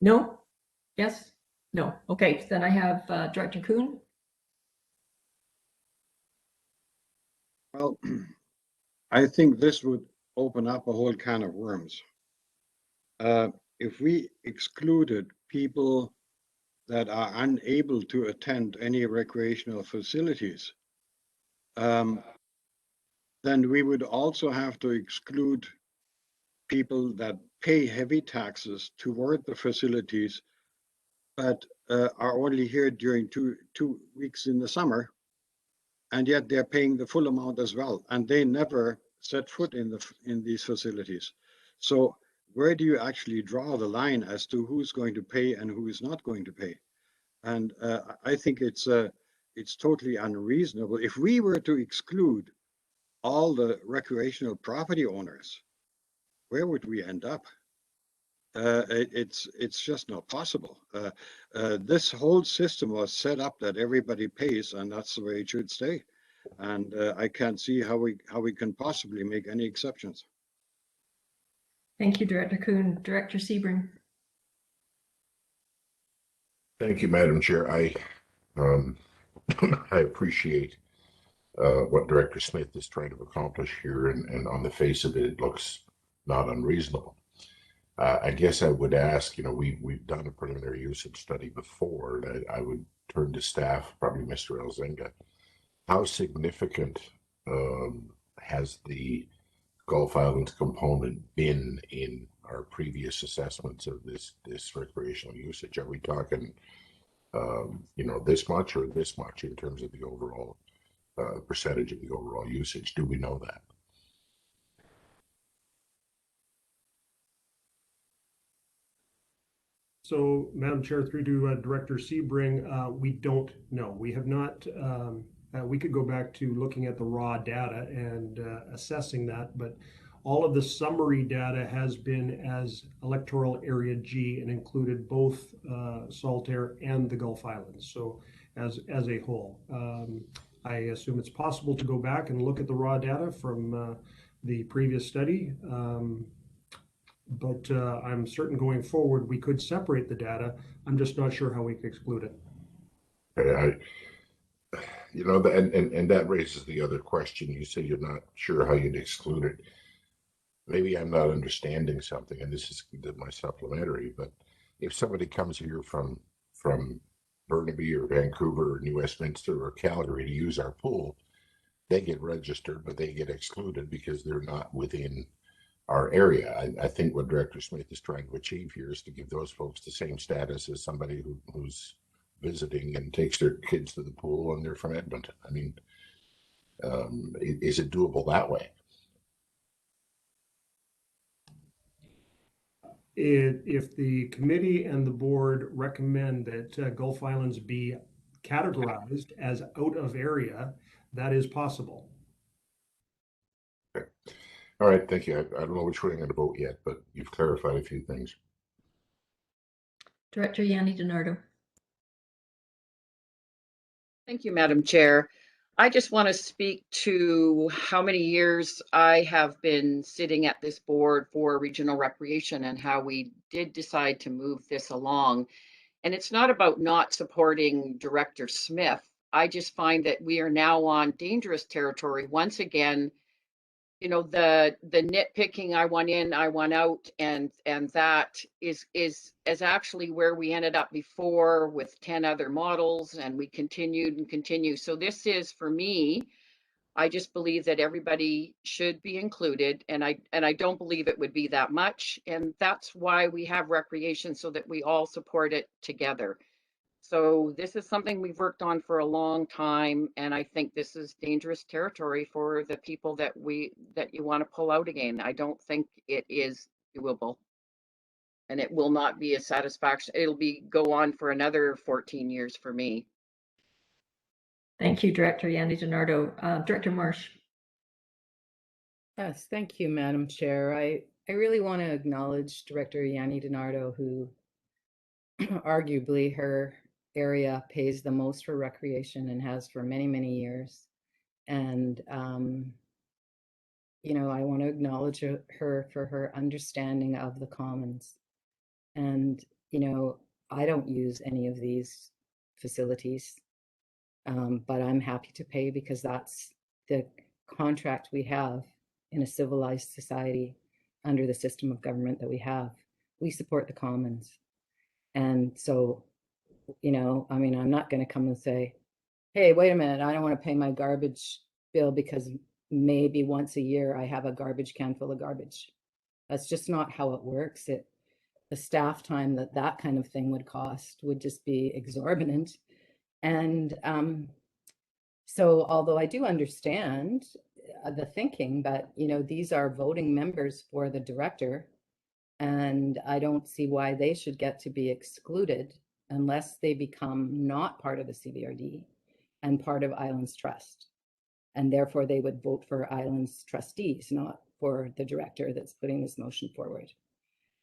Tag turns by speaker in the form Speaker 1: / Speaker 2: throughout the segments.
Speaker 1: No? Yes? No. Okay, then I have Director Kuhn.
Speaker 2: Well, I think this would open up a whole can of worms. If we excluded people that are unable to attend any recreational facilities, then we would also have to exclude people that pay heavy taxes toward the facilities, but are only here during two weeks in the summer, and yet they're paying the full amount as well, and they never set foot in these facilities. So where do you actually draw the line as to who's going to pay and who is not going to pay? And I think it's totally unreasonable. If we were to exclude all the recreational property owners, where would we end up? It's just not possible. This whole system was set up that everybody pays, and that's the way it should stay. And I can't see how we can possibly make any exceptions.
Speaker 1: Thank you, Director Kuhn. Director Sebring.
Speaker 3: Thank you, Madam Chair. I appreciate what Director Smith is trying to accomplish here, and on the face of it, it looks not unreasonable. I guess I would ask, we've done a preliminary usage study before, and I would turn to staff, probably Mr. Elzinga. How significant has the Gulf Islands component been in our previous assessments of this recreational usage? Are we talking, this much or this much in terms of the overall percentage of the overall usage? Do we know that?
Speaker 4: So, Madam Chair, through to Director Sebring, we don't know. We have not, we could go back to looking at the raw data and assessing that, but all of the summary data has been as electoral area G and included both Saltaire and the Gulf Islands, so as a whole. I assume it's possible to go back and look at the raw data from the previous study. But I'm certain going forward we could separate the data. I'm just not sure how we could exclude it.
Speaker 3: And that raises the other question. You say you're not sure how you'd exclude it. Maybe I'm not understanding something, and this is my supplementary, but if somebody comes here from Burnaby or Vancouver or New Westminster or Calgary to use our pool, they get registered, but they get excluded because they're not within our area. I think what Director Smith is trying to achieve here is to give those folks the same status as somebody who's visiting and takes their kids to the pool and they're from Edmonton. I mean, is it doable that way?
Speaker 4: If the committee and the board recommend that Gulf Islands be categorized as out of area, that is possible.
Speaker 3: Okay. All right, thank you. I don't know which way I'm going to vote yet, but you've clarified a few things.
Speaker 1: Director Yanni DiNardo.
Speaker 5: Thank you, Madam Chair. I just want to speak to how many years I have been sitting at this board for regional recreation and how we did decide to move this along. And it's not about not supporting Director Smith. I just find that we are now on dangerous territory once again. The nitpicking, I want in, I want out, and that is actually where we ended up before with 10 other models, and we continued and continue. So this is, for me, I just believe that everybody should be included, and I don't believe it would be that much, and that's why we have recreation, so that we all support it together. So this is something we've worked on for a long time, and I think this is dangerous territory for the people that you want to pull out again. I don't think it is doable, and it will not be a satisfaction. It'll go on for another 14 years for me.
Speaker 1: Thank you, Director Yanni DiNardo. Director Marsh.
Speaker 6: Yes, thank you, Madam Chair. I really want to acknowledge Director Yanni DiNardo, who arguably her area pays the most for recreation and has for many, many years. And, I want to acknowledge her for her understanding of the commons. And, you know, I don't use any of these facilities, but I'm happy to pay because that's the contract we have in a civilized society under the system of government that we have. We support the commons. And so, you know, I mean, I'm not going to come and say, hey, wait a minute, I don't want to pay my garbage bill because maybe once a year I have a garbage can full of garbage. That's just not how it works. The staff time that kind of thing would cost would just be exorbitant. And so although I do understand the thinking, but you know, these are voting members for the director, and I don't see why they should get to be excluded unless they become not part of the CBRD and part of Islands Trust. And therefore they would vote for Islands trustees, not for the director that's putting this motion forward.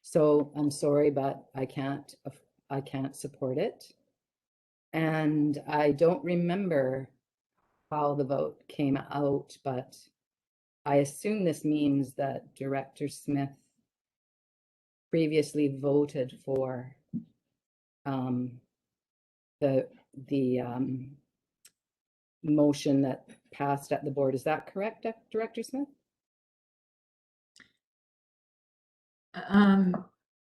Speaker 6: So I'm sorry, but I can't support it. And I don't remember how the vote came out, but I assume this means that Director Smith previously voted for the motion that passed at the board. Is that correct, Director Smith?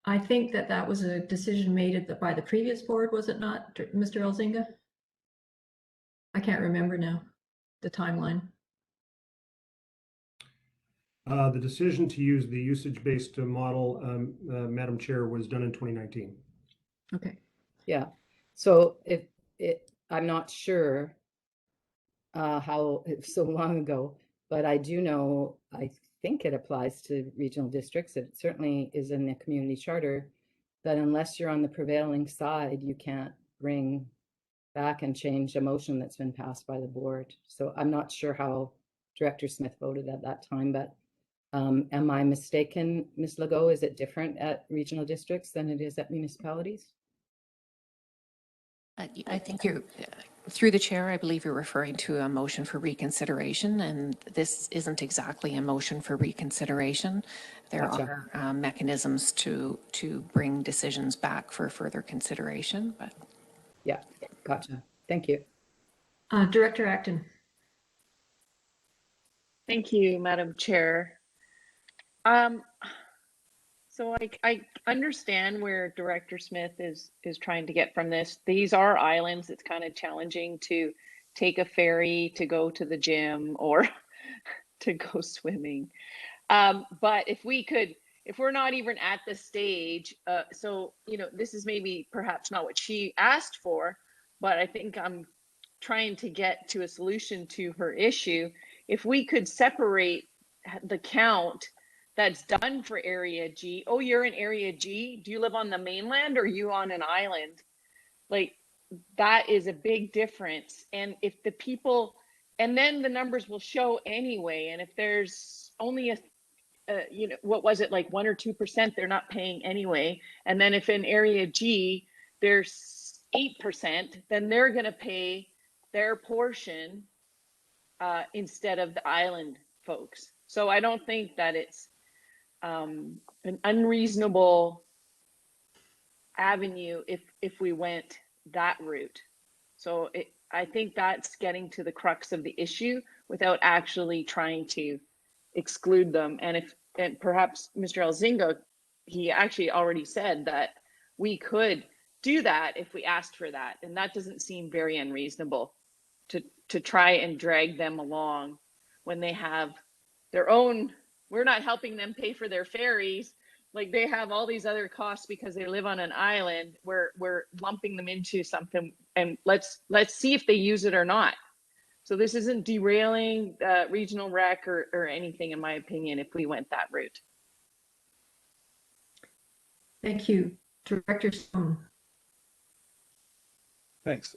Speaker 1: I think that was a decision made by the previous board, was it not, Mr. Elzinga? I can't remember now, the timeline.
Speaker 4: The decision to use the usage-based model, Madam Chair, was done in 2019.
Speaker 1: Okay.
Speaker 6: Yeah. So I'm not sure how it's so long ago, but I do know, I think it applies to regional districts. It certainly is in the community charter that unless you're on the prevailing side, you can't bring back and change a motion that's been passed by the board. So I'm not sure how Director Smith voted at that time, but am I mistaken, Ms. Legault? Is it different at regional districts than it is at municipalities?
Speaker 7: I think you're, through the chair, I believe you're referring to a motion for reconsideration, and this isn't exactly a motion for reconsideration. There
Speaker 6: Gotcha.
Speaker 7: are mechanisms to bring decisions back for further consideration, but.
Speaker 6: Yeah, gotcha. Thank you.
Speaker 1: Director Acton.
Speaker 8: Thank you, Madam Chair. So I understand where Director Smith is trying to get from this. These are islands. It's kind of challenging to take a ferry to go to the gym or to go swimming. But if we're not even at the stage, so, you know, this is maybe perhaps not what she asked for, but I think I'm trying to get to a solution to her issue. If we could separate the count that's done for Area G. Oh, you're in Area G? Do you live on the mainland or are you on an island? Like, that is a big difference. And if the people, and then the numbers will show anyway. And if there's only you know, what was it, like 1 or 2%, they're not paying anyway. And then if in Area G, there's 8%, then they're going to pay their portion instead of the island folks. So I don't think that it's an unreasonable avenue if we went that route. So I think that's getting to the crux of the issue without actually trying to exclude them. And perhaps Mr. Elzinga, he actually already said that we could do that if we asked for that, and that doesn't seem very unreasonable to try and drag them along when they have their own. We're not helping them pay for their ferries. Like, they have all these other costs because they live on an island. We're lumping them into something, and let's see if they use it or not. So this isn't derailing regional rec or anything, in my opinion, if we went that route.
Speaker 1: Thank you. Director Stone.
Speaker 9: Thanks.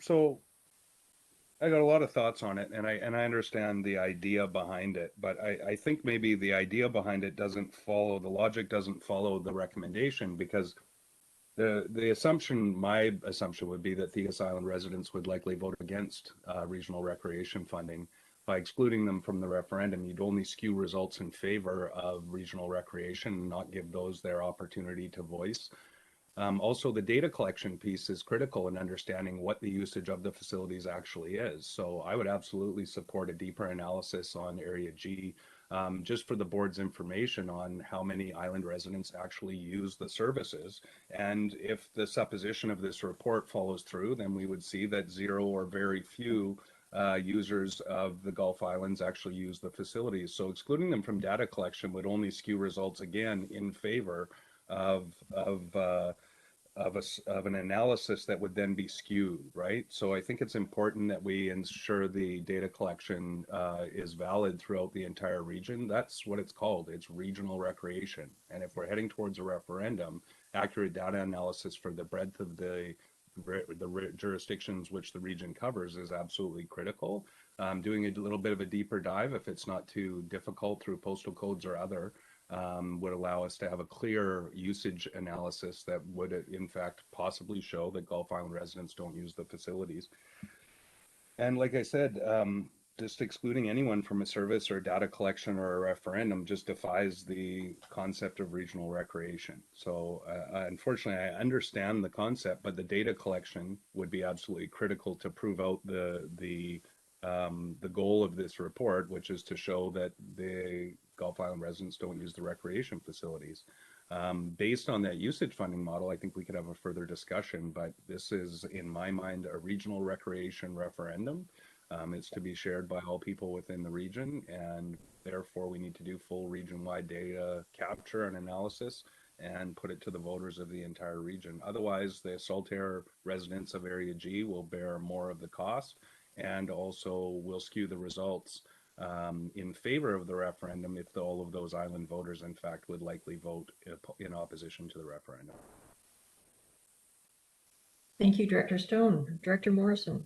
Speaker 9: So I got a lot of thoughts on it, and I understand the idea behind it, but I think maybe the idea behind it doesn't follow, the logic doesn't follow the recommendation, because the assumption, my assumption would be that Thetis Island residents would likely vote against regional recreation funding. By excluding them from the referendum, you'd only skew results in favor of regional recreation and not give those their opportunity to voice. Also, the data collection piece is critical in understanding what the usage of the facilities actually is. So I would absolutely support a deeper analysis on Area G, just for the board's information on how many island residents actually use the services. And if the supposition of this report follows through, then we would see that zero or very few users of the Gulf Islands actually use the facilities. So excluding them from data collection would only skew results again in favor of an analysis that would then be skewed, right? So I think it's important that we ensure the data collection is valid throughout the entire region. That's what it's called. It's regional recreation. And if we're heading towards a referendum, accurate data analysis for the breadth of the jurisdictions which the region covers is absolutely critical. Doing a little bit of a deeper dive, if it's not too difficult through postal codes or other, would allow us to have a clear usage analysis that would in fact possibly show that Gulf Island residents don't use the facilities. And like I said, just excluding anyone from a service or data collection or a referendum just defies the concept of regional recreation. So unfortunately, I understand the concept, but the data collection would be absolutely critical to prove out the goal of this report, which is to show that the Gulf Island residents don't use the recreation facilities. Based on that usage funding model, I think we could have a further discussion, but this is, in my mind, a regional recreation referendum. It's to be shared by all people within the region, and therefore we need to do full region-wide data capture and analysis and put it to the voters of the entire region. Otherwise, the Saltaire residents of Area G will bear more of the cost and also will skew the results in favor of the referendum if all of those island voters, in fact, would likely vote in opposition to the referendum.
Speaker 1: Thank you, Director Stone. Director Morrison.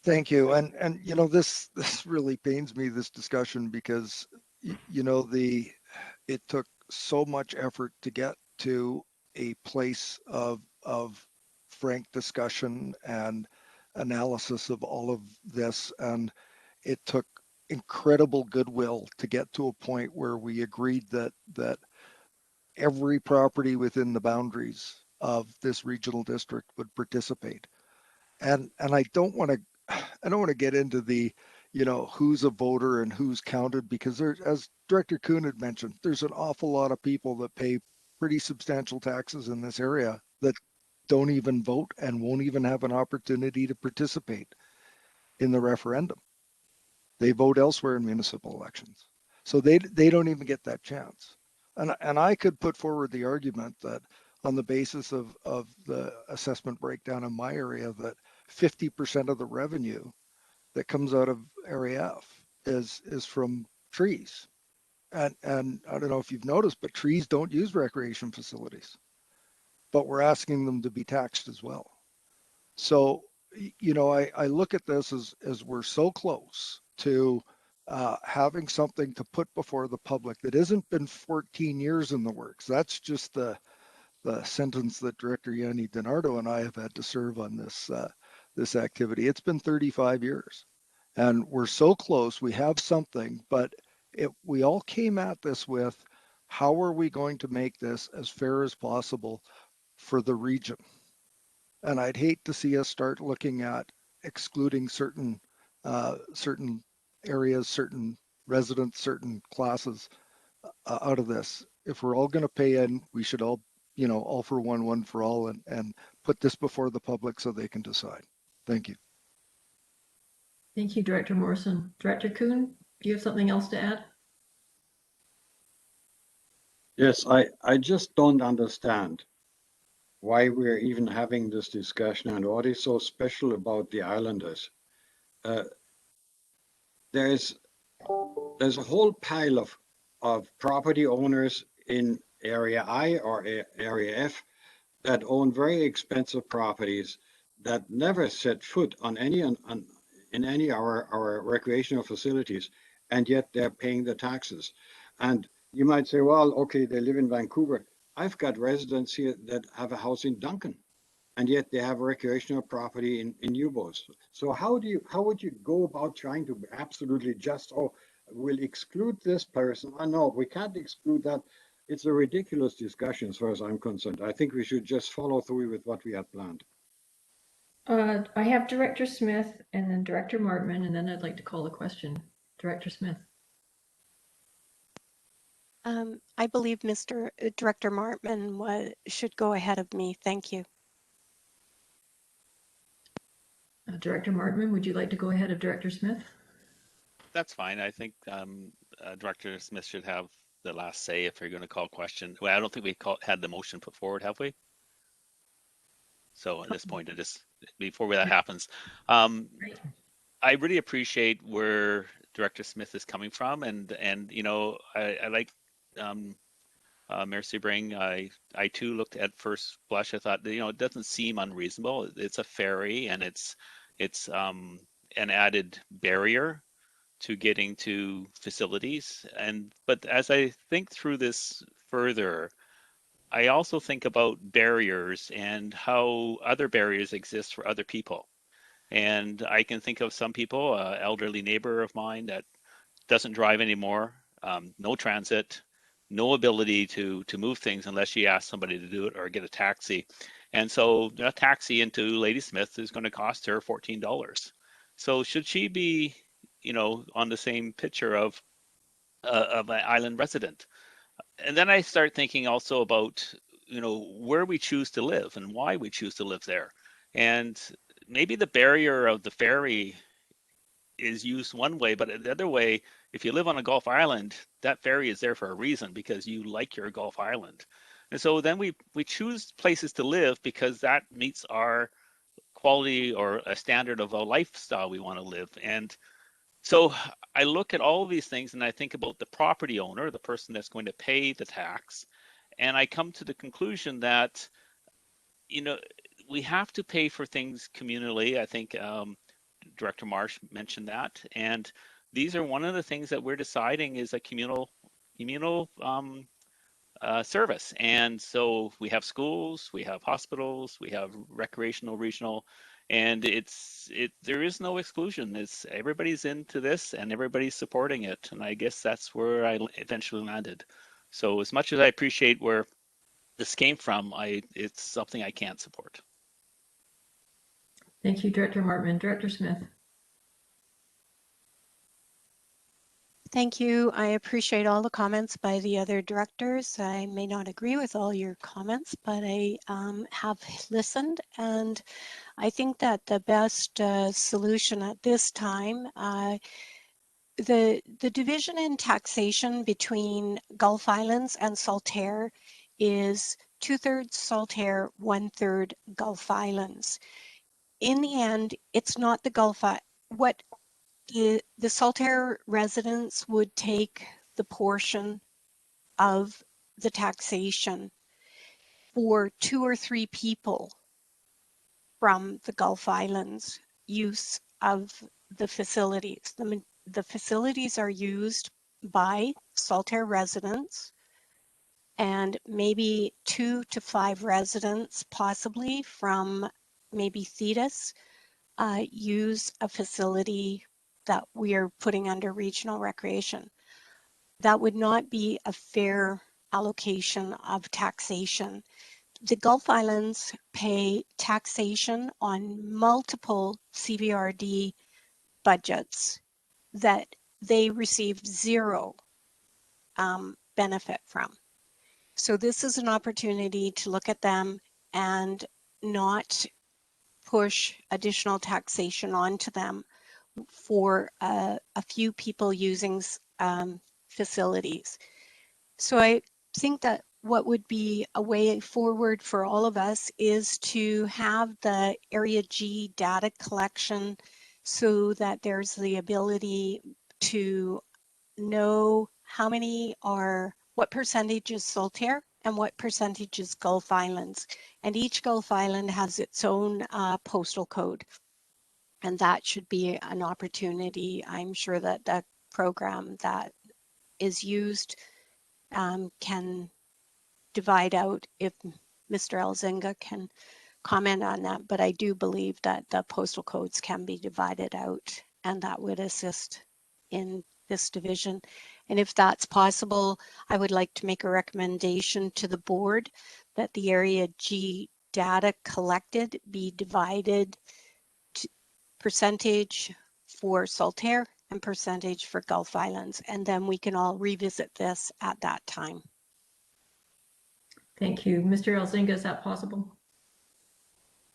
Speaker 10: Thank you. And you know, this really pains me, this discussion, because you know, it took so much effort to get to a place of frank discussion and analysis of all of this, and it took incredible goodwill to get to a point where we agreed that every property within the boundaries of this regional district would participate. And I don't want to get into the, you know, who's a voter and who's counted, because there's, as Director Kuhn had mentioned, there's an awful lot of people that pay pretty substantial taxes in this area that don't even vote and won't even have an opportunity to participate in the referendum. They vote elsewhere in municipal elections. So they don't even get that chance. And I could put forward the argument that on the basis of the assessment breakdown in my area, that 50% of the revenue that comes out of Area F is from trees. And I don't know if you've noticed, but trees don't use recreation facilities, but we're asking them to be taxed as well. So, you know, I look at this as we're so close to having something to put before the public that hasn't been 14 years in the works. That's just the sentence that Director Yanni DiNardo and I have had to serve on this activity. It's been 35 years, and we're so close. We have something, but we all came at this with, how are we going to make this as fair as possible for the region? And I'd hate to see us start looking at excluding certain areas, certain residents, certain classes out of this. If we're all going to pay in, we should all, you know, all for one, one for all, and put this before the public so they can decide. Thank you.
Speaker 1: Thank you, Director Morrison. Director Kuhn, do you have something else to add?
Speaker 2: Yes, I just don't understand why we're even having this discussion and what is so special about the islanders. There's a whole pile of property owners in Area I or Area F that own very expensive properties that never set foot on any in any of our recreational facilities, and yet they're paying the taxes. And you might say, well, okay, they live in Vancouver. I've got residents here that have a house in Duncan, and yet they have recreational property in Newbows. So how would you go about trying to absolutely just, oh, we'll exclude this person? Oh, no, we can't exclude that. It's a ridiculous discussion as far as I'm concerned. I think we should just follow through with what we had planned.
Speaker 1: I have Director Smith and then Director Martman, and then I'd like to call a question. Director Smith.
Speaker 11: I believe Mr. Director Martman should go ahead of me. Thank you.
Speaker 1: Director Martman, would you like to go ahead of Director Smith?
Speaker 12: That's fine. I think Director Smith should have the last say if you're going to call question. Well, I don't think we had the motion put forward, have we? So at this point, it is before that happens. I really appreciate where Director Smith is coming from, and you know, I like Mayor Sebring. I too looked at first blush. I thought, you know, it doesn't seem unreasonable. It's a ferry, and it's an added barrier to getting to facilities. But as I think through this further, I also think about barriers and how other barriers exist for other people. And I can think of some people, an elderly neighbor of mine that doesn't drive anymore, no transit, no ability to move things unless she asks somebody to do it or get a taxi. And so a taxi into Ladysmith is going to cost her $14. So should she be, you know, on the same picture of an island resident? And then I start thinking also about, you know, where we choose to live and why we choose to live there. And maybe the barrier of the ferry is used one way, but the other way, if you live on a Gulf island, that ferry is there for a reason because you like your Gulf island. And so then we choose places to live because that meets our quality or a standard of a lifestyle we want to live. And so I look at all of these things and I think about the property owner, the person that's going to pay the tax. And I come to the conclusion that, you know, we have to pay for things communally. I think Director Marsh mentioned that. And these are one of the things that we're deciding is a communal service. And so we have schools, we have hospitals, we have recreational, regional, and there is no exclusion. It's everybody's into this and everybody's supporting it. And I guess that's where I eventually landed. So as much as I appreciate where this came from, it's something I can't support.
Speaker 1: Thank you, Director Martman. Director Smith.
Speaker 11: Thank you. I appreciate all the comments by the other directors. I may not agree with all your comments, but I have listened, and I think that the best solution at this time, the division in taxation between Gulf Islands and Saltaire is 2/3 Saltaire, 1/3 Gulf Islands. In the end, it's not the Gulf. What the Saltaire residents would take the portion of the taxation for 2 or 3 people from the Gulf Islands use of the facilities. The facilities are used by Saltaire residents and maybe 2 to 5 residents possibly from maybe Thetis use a facility that we are putting under regional recreation. That would not be a fair allocation of taxation. The Gulf Islands pay taxation on multiple CVRD budgets that they receive zero benefit from. So this is an opportunity to look at them and not push additional taxation onto them for a few people using facilities. So I think that what would be a way forward for all of us is to have the Area G data collection so that there's the ability to know how many are, what percentage is Saltaire and what percentage is Gulf Islands. And each Gulf Island has its own postal code. And that should be an opportunity. I'm sure that the program that is used can divide out, if Mr. Elzinga can comment on that, but I do believe that the postal codes can be divided out and that would assist in this division. And if that's possible, I would like to make a recommendation to the board that the Area G data collected be divided to percentage for Saltaire and percentage for Gulf Islands. And then we can all revisit this at that time.
Speaker 1: Thank you. Mr. Elzinga, is that possible?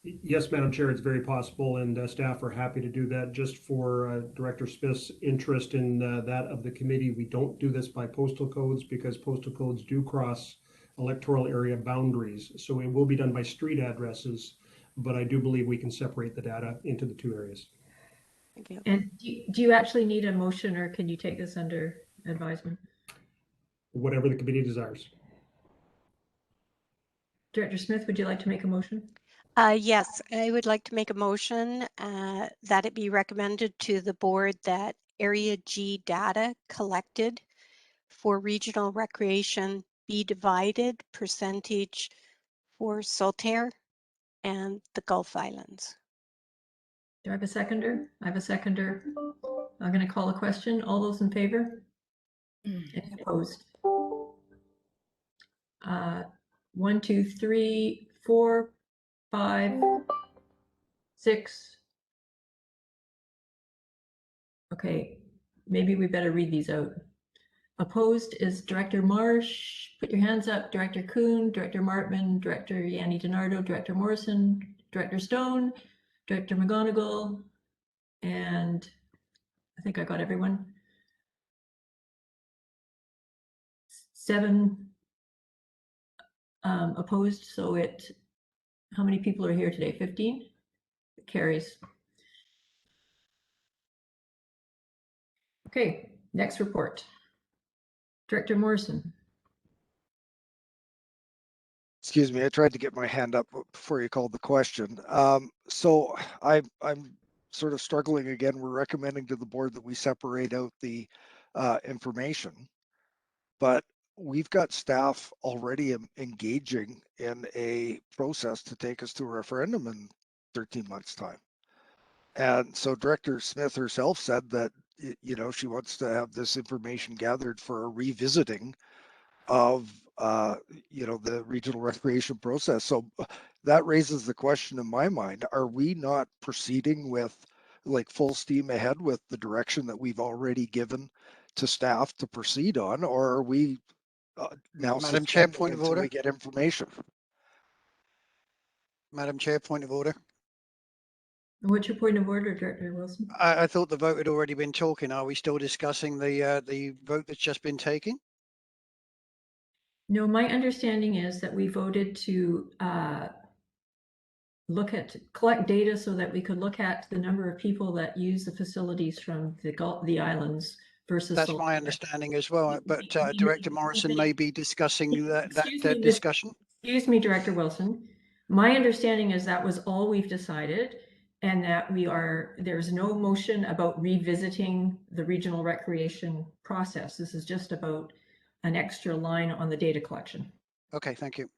Speaker 4: Yes, Madam Chair, it's very possible, and staff are happy to do that. Just for Director Smith's interest in that of the committee, we don't do this by postal codes because postal codes do cross electoral area boundaries. So it will be done by street addresses, but I do believe we can separate the data into the two areas.
Speaker 11: Thank you.
Speaker 1: And do you actually need a motion, or can you take this under advisement?
Speaker 4: Whatever the committee desires.
Speaker 1: Director Smith, would you like to make a motion?
Speaker 11: Yes, I would like to make a motion that it be recommended to the board that Area G data collected for regional recreation be divided percentage for Saltaire and the Gulf Islands.
Speaker 1: Do I have a seconder? I have a seconder. I'm going to call a question. All those in favor? Any opposed? 1, 2, 3, 4, 5, 6. Okay, maybe we better read these out. Opposed is Director Marsh. Put your hands up. Director Kuhn, Director Martman, Director Yanni DiNardo, Director Morrison, Director Stone, Director McGonigal, and I think I got everyone. 7 opposed, so how many people are here today? 15? It carries. Okay, next report. Director Morrison.
Speaker 10: Excuse me, I tried to get my hand up before you called the question. So I'm sort of struggling again. We're recommending to the board that we separate out the information, but we've got staff already engaging in a process to take us to a referendum in 13 months' time. And so Director Smith herself said that, you know, she wants to have this information gathered for a revisiting of, you know, the regional recreation process. So that raises the question in my mind, are we not proceeding with like full steam ahead with the direction that we've already given to staff to proceed on, or are we now
Speaker 13: Madam Chair,
Speaker 10: suspending
Speaker 13: point of
Speaker 10: until
Speaker 13: order.
Speaker 10: we get information?
Speaker 13: Madam Chair, point of order.
Speaker 1: What's your point of order, Director Wilson?
Speaker 13: I thought the vote had already been taken. Are we still discussing the vote that's just been taken?
Speaker 1: No, my understanding is that we voted to collect data so that we could look at the number of people that use the facilities from the islands versus.
Speaker 13: That's my understanding as well. But Director Morrison may be discussing that discussion.
Speaker 1: Excuse me, Director Wilson. My understanding is that was all we've decided, and that there's no motion about revisiting the regional recreation process. This is just about an extra line on the data collection.
Speaker 13: Okay, thank you.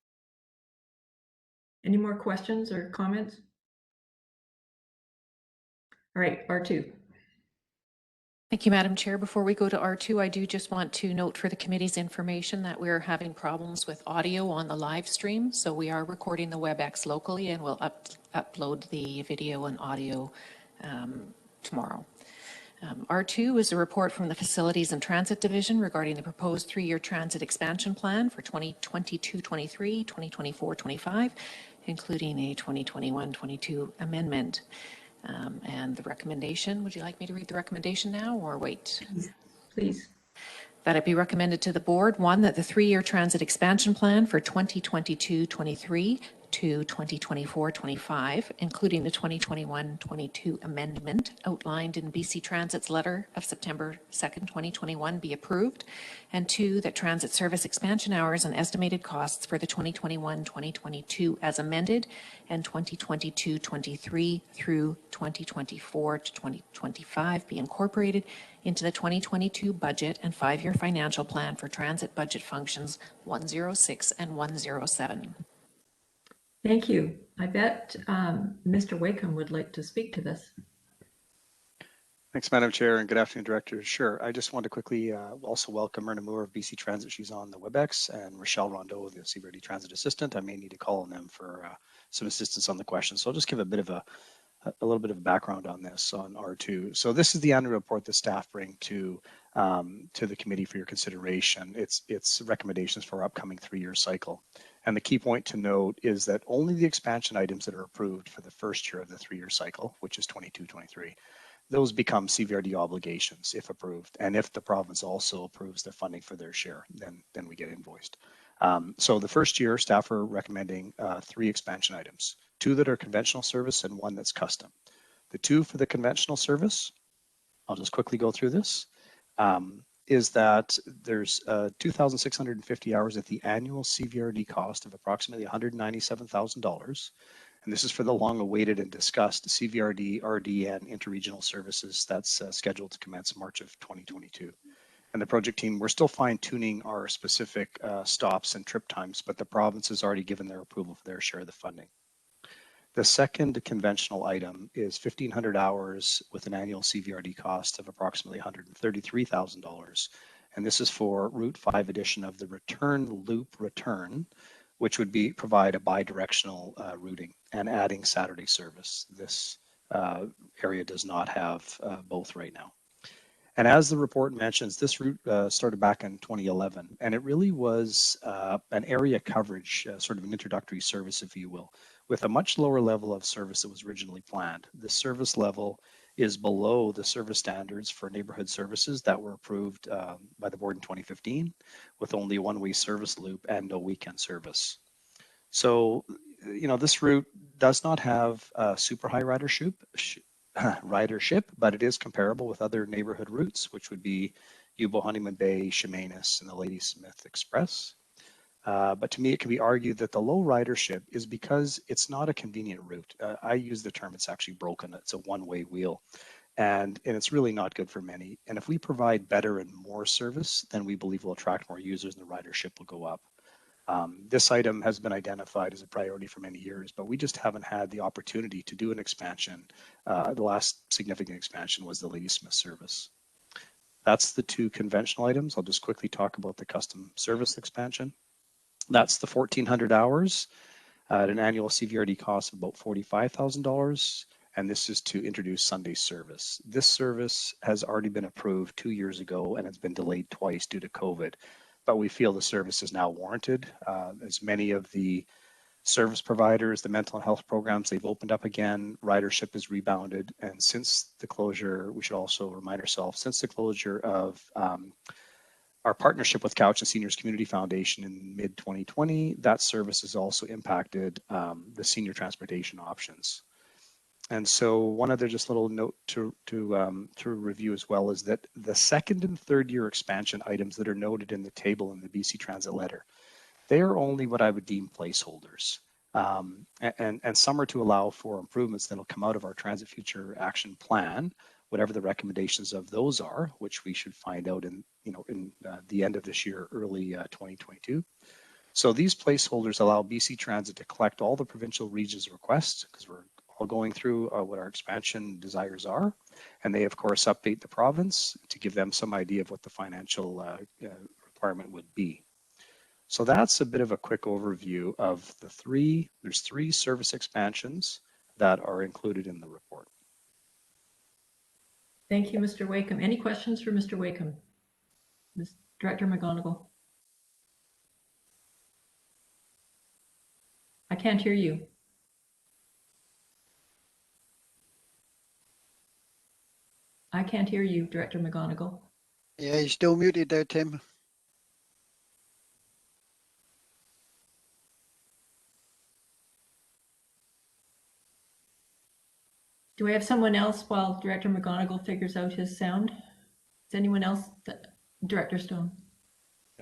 Speaker 1: Any more questions or comments? All right, R2.
Speaker 7: Thank you, Madam Chair. Before we go to R2, I do just want to note for the committee's information that we're having problems with audio on the live stream. So we are recording the WebEx locally, and we'll upload the video and audio tomorrow. R2 is a report from the Facilities and Transit Division regarding the proposed 3-year transit expansion plan for 2022-23, 2024-25, including a 2021-22 amendment. And the recommendation, would you like me to read the recommendation now or wait?
Speaker 1: Please.
Speaker 7: That it be recommended to the board, 1, that the 3-year transit expansion plan for 2022-23 to 2024-25, including the 2021-22 amendment outlined in BC Transit's letter of September 2nd, 2021 be approved, and 2, that transit service expansion hours and estimated costs for the 2021-2022 as amended and 2022-23 through 2024-2025 be incorporated into the 2022 budget and 5-year financial plan for transit budget functions 106 and 107.
Speaker 1: Thank you. I bet Mr. Wakeham would like to speak to this.
Speaker 14: Thanks, Madam Chair, and good afternoon, Director. Sure, I just want to quickly also welcome Myrna Moore of BC Transit. She's on the WebEx, and Rochelle Rondeau, the CBRD Transit Assistant. I may need to call on them for some assistance on the question. So I'll just give a little bit of background on this on R2. So this is the annual report that staff bring to the committee for your consideration. It's recommendations for our upcoming 3-year cycle. And the key point to note is that only the expansion items that are approved for the first year of the 3-year cycle, which is 22-23, those become CVRD obligations if approved. And if the province also approves the funding for their share, then we get invoiced. So the first year, staff are recommending 3 expansion items, 2 that are conventional service and 1 that's custom. The 2 for the conventional service, I'll just quickly go through this, is that there's 2,650 hours at the annual CVRD cost of approximately $197,000. And this is for the long-awaited and discussed CVRD, RDN interregional services that's scheduled to commence March of 2022. And the project team, we're still fine-tuning our specific stops and trip times, but the province has already given their approval for their share of the funding. The second conventional item is 1,500 hours with an annual CVRD cost of approximately $133,000. And this is for Route 5 edition of the return loop return, which would provide a bi-directional routing and adding Saturday service. This area does not have both right now. And as the report mentions, this route started back in 2011, and it really was an area coverage, sort of an introductory service, if you will, with a much lower level of service that was originally planned. The service level is below the service standards for neighborhood services that were approved by the board in 2015, with only a one-way service loop and no weekend service. So, this route does not have super high ridership, but it is comparable with other neighborhood routes, which would be Yubo, Honeyman Bay, Chemainus, and the Ladysmith Express. But to me, it can be argued that the low ridership is because it's not a convenient route. I use the term, it's actually broken. It's a one-way wheel. And it's really not good for many. And if we provide better and more service, then we believe we'll attract more users and the ridership will go up. This item has been identified as a priority for many years, but we just haven't had the opportunity to do an expansion. The last significant expansion was the Ladysmith service. That's the 2 conventional items. I'll just quickly talk about the custom service expansion. That's the 1,400 hours at an annual CVRD cost of about $45,000. And this is to introduce Sunday service. This service has already been approved 2 years ago and it's been delayed twice due to COVID. But we feel the service is now warranted. As many of the service providers, the mental health programs, they've opened up again, ridership has rebounded. And since the closure, we should also remind ourselves, since the closure of our partnership with Couch and Seniors Community Foundation in mid-2020, that service has also impacted the senior transportation options. And so one other just little note to review as well is that the second and third year expansion items that are noted in the table in the BC Transit letter, they are only what I would deem placeholders. And some are to allow for improvements that will come out of our Transit Future Action Plan, whatever the recommendations of those are, which we should find out in the end of this year, early 2022. So these placeholders allow BC Transit to collect all the provincial regions' requests, because we're all going through what our expansion desires are. And they, of course, update the province to give them some idea of what the financial requirement would be. So that's a bit of a quick overview of there's 3 service expansions that are included in the report.
Speaker 1: Thank you, Mr. Wakeham. Any questions for Mr. Wakeham? Director McGonigal? I can't hear you. I can't hear you, Director McGonigal.
Speaker 13: Yeah, you're still muted there, Tim.
Speaker 1: Do we have someone else while Director McGonigal figures out his sound? Is anyone else? Director Stone?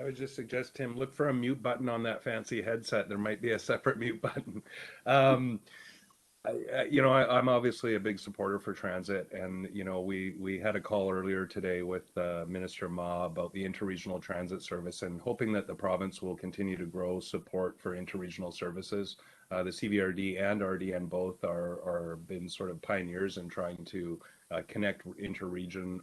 Speaker 9: I would just suggest, Tim, look for a mute button on that fancy headset. There might be a separate mute button. I'm obviously a big supporter for transit, and we had a call earlier today with Minister Ma about the interregional transit service, and hoping that the province will continue to grow support for interregional services. The CVRD and RDN both are been sort of pioneers in trying to connect interregional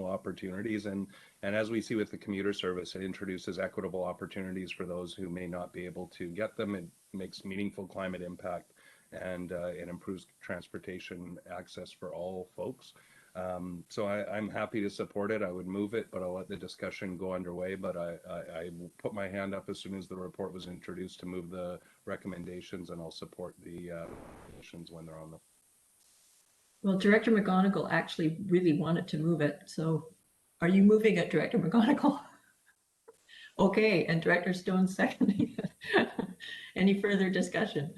Speaker 9: opportunities. And as we see with the commuter service, it introduces equitable opportunities for those who may not be able to get them. It makes meaningful climate impact, and it improves transportation access for all folks. So I'm happy to support it. I would move it, but I'll let the discussion go underway. But I put my hand up as soon as the report was introduced to move the recommendations, and I'll support the recommendations when they're on the.
Speaker 1: Well, Director McGonigal actually really wanted to move it. So are you moving it, Director McGonigal? Okay, and Director Stone seconding it. Any further discussion?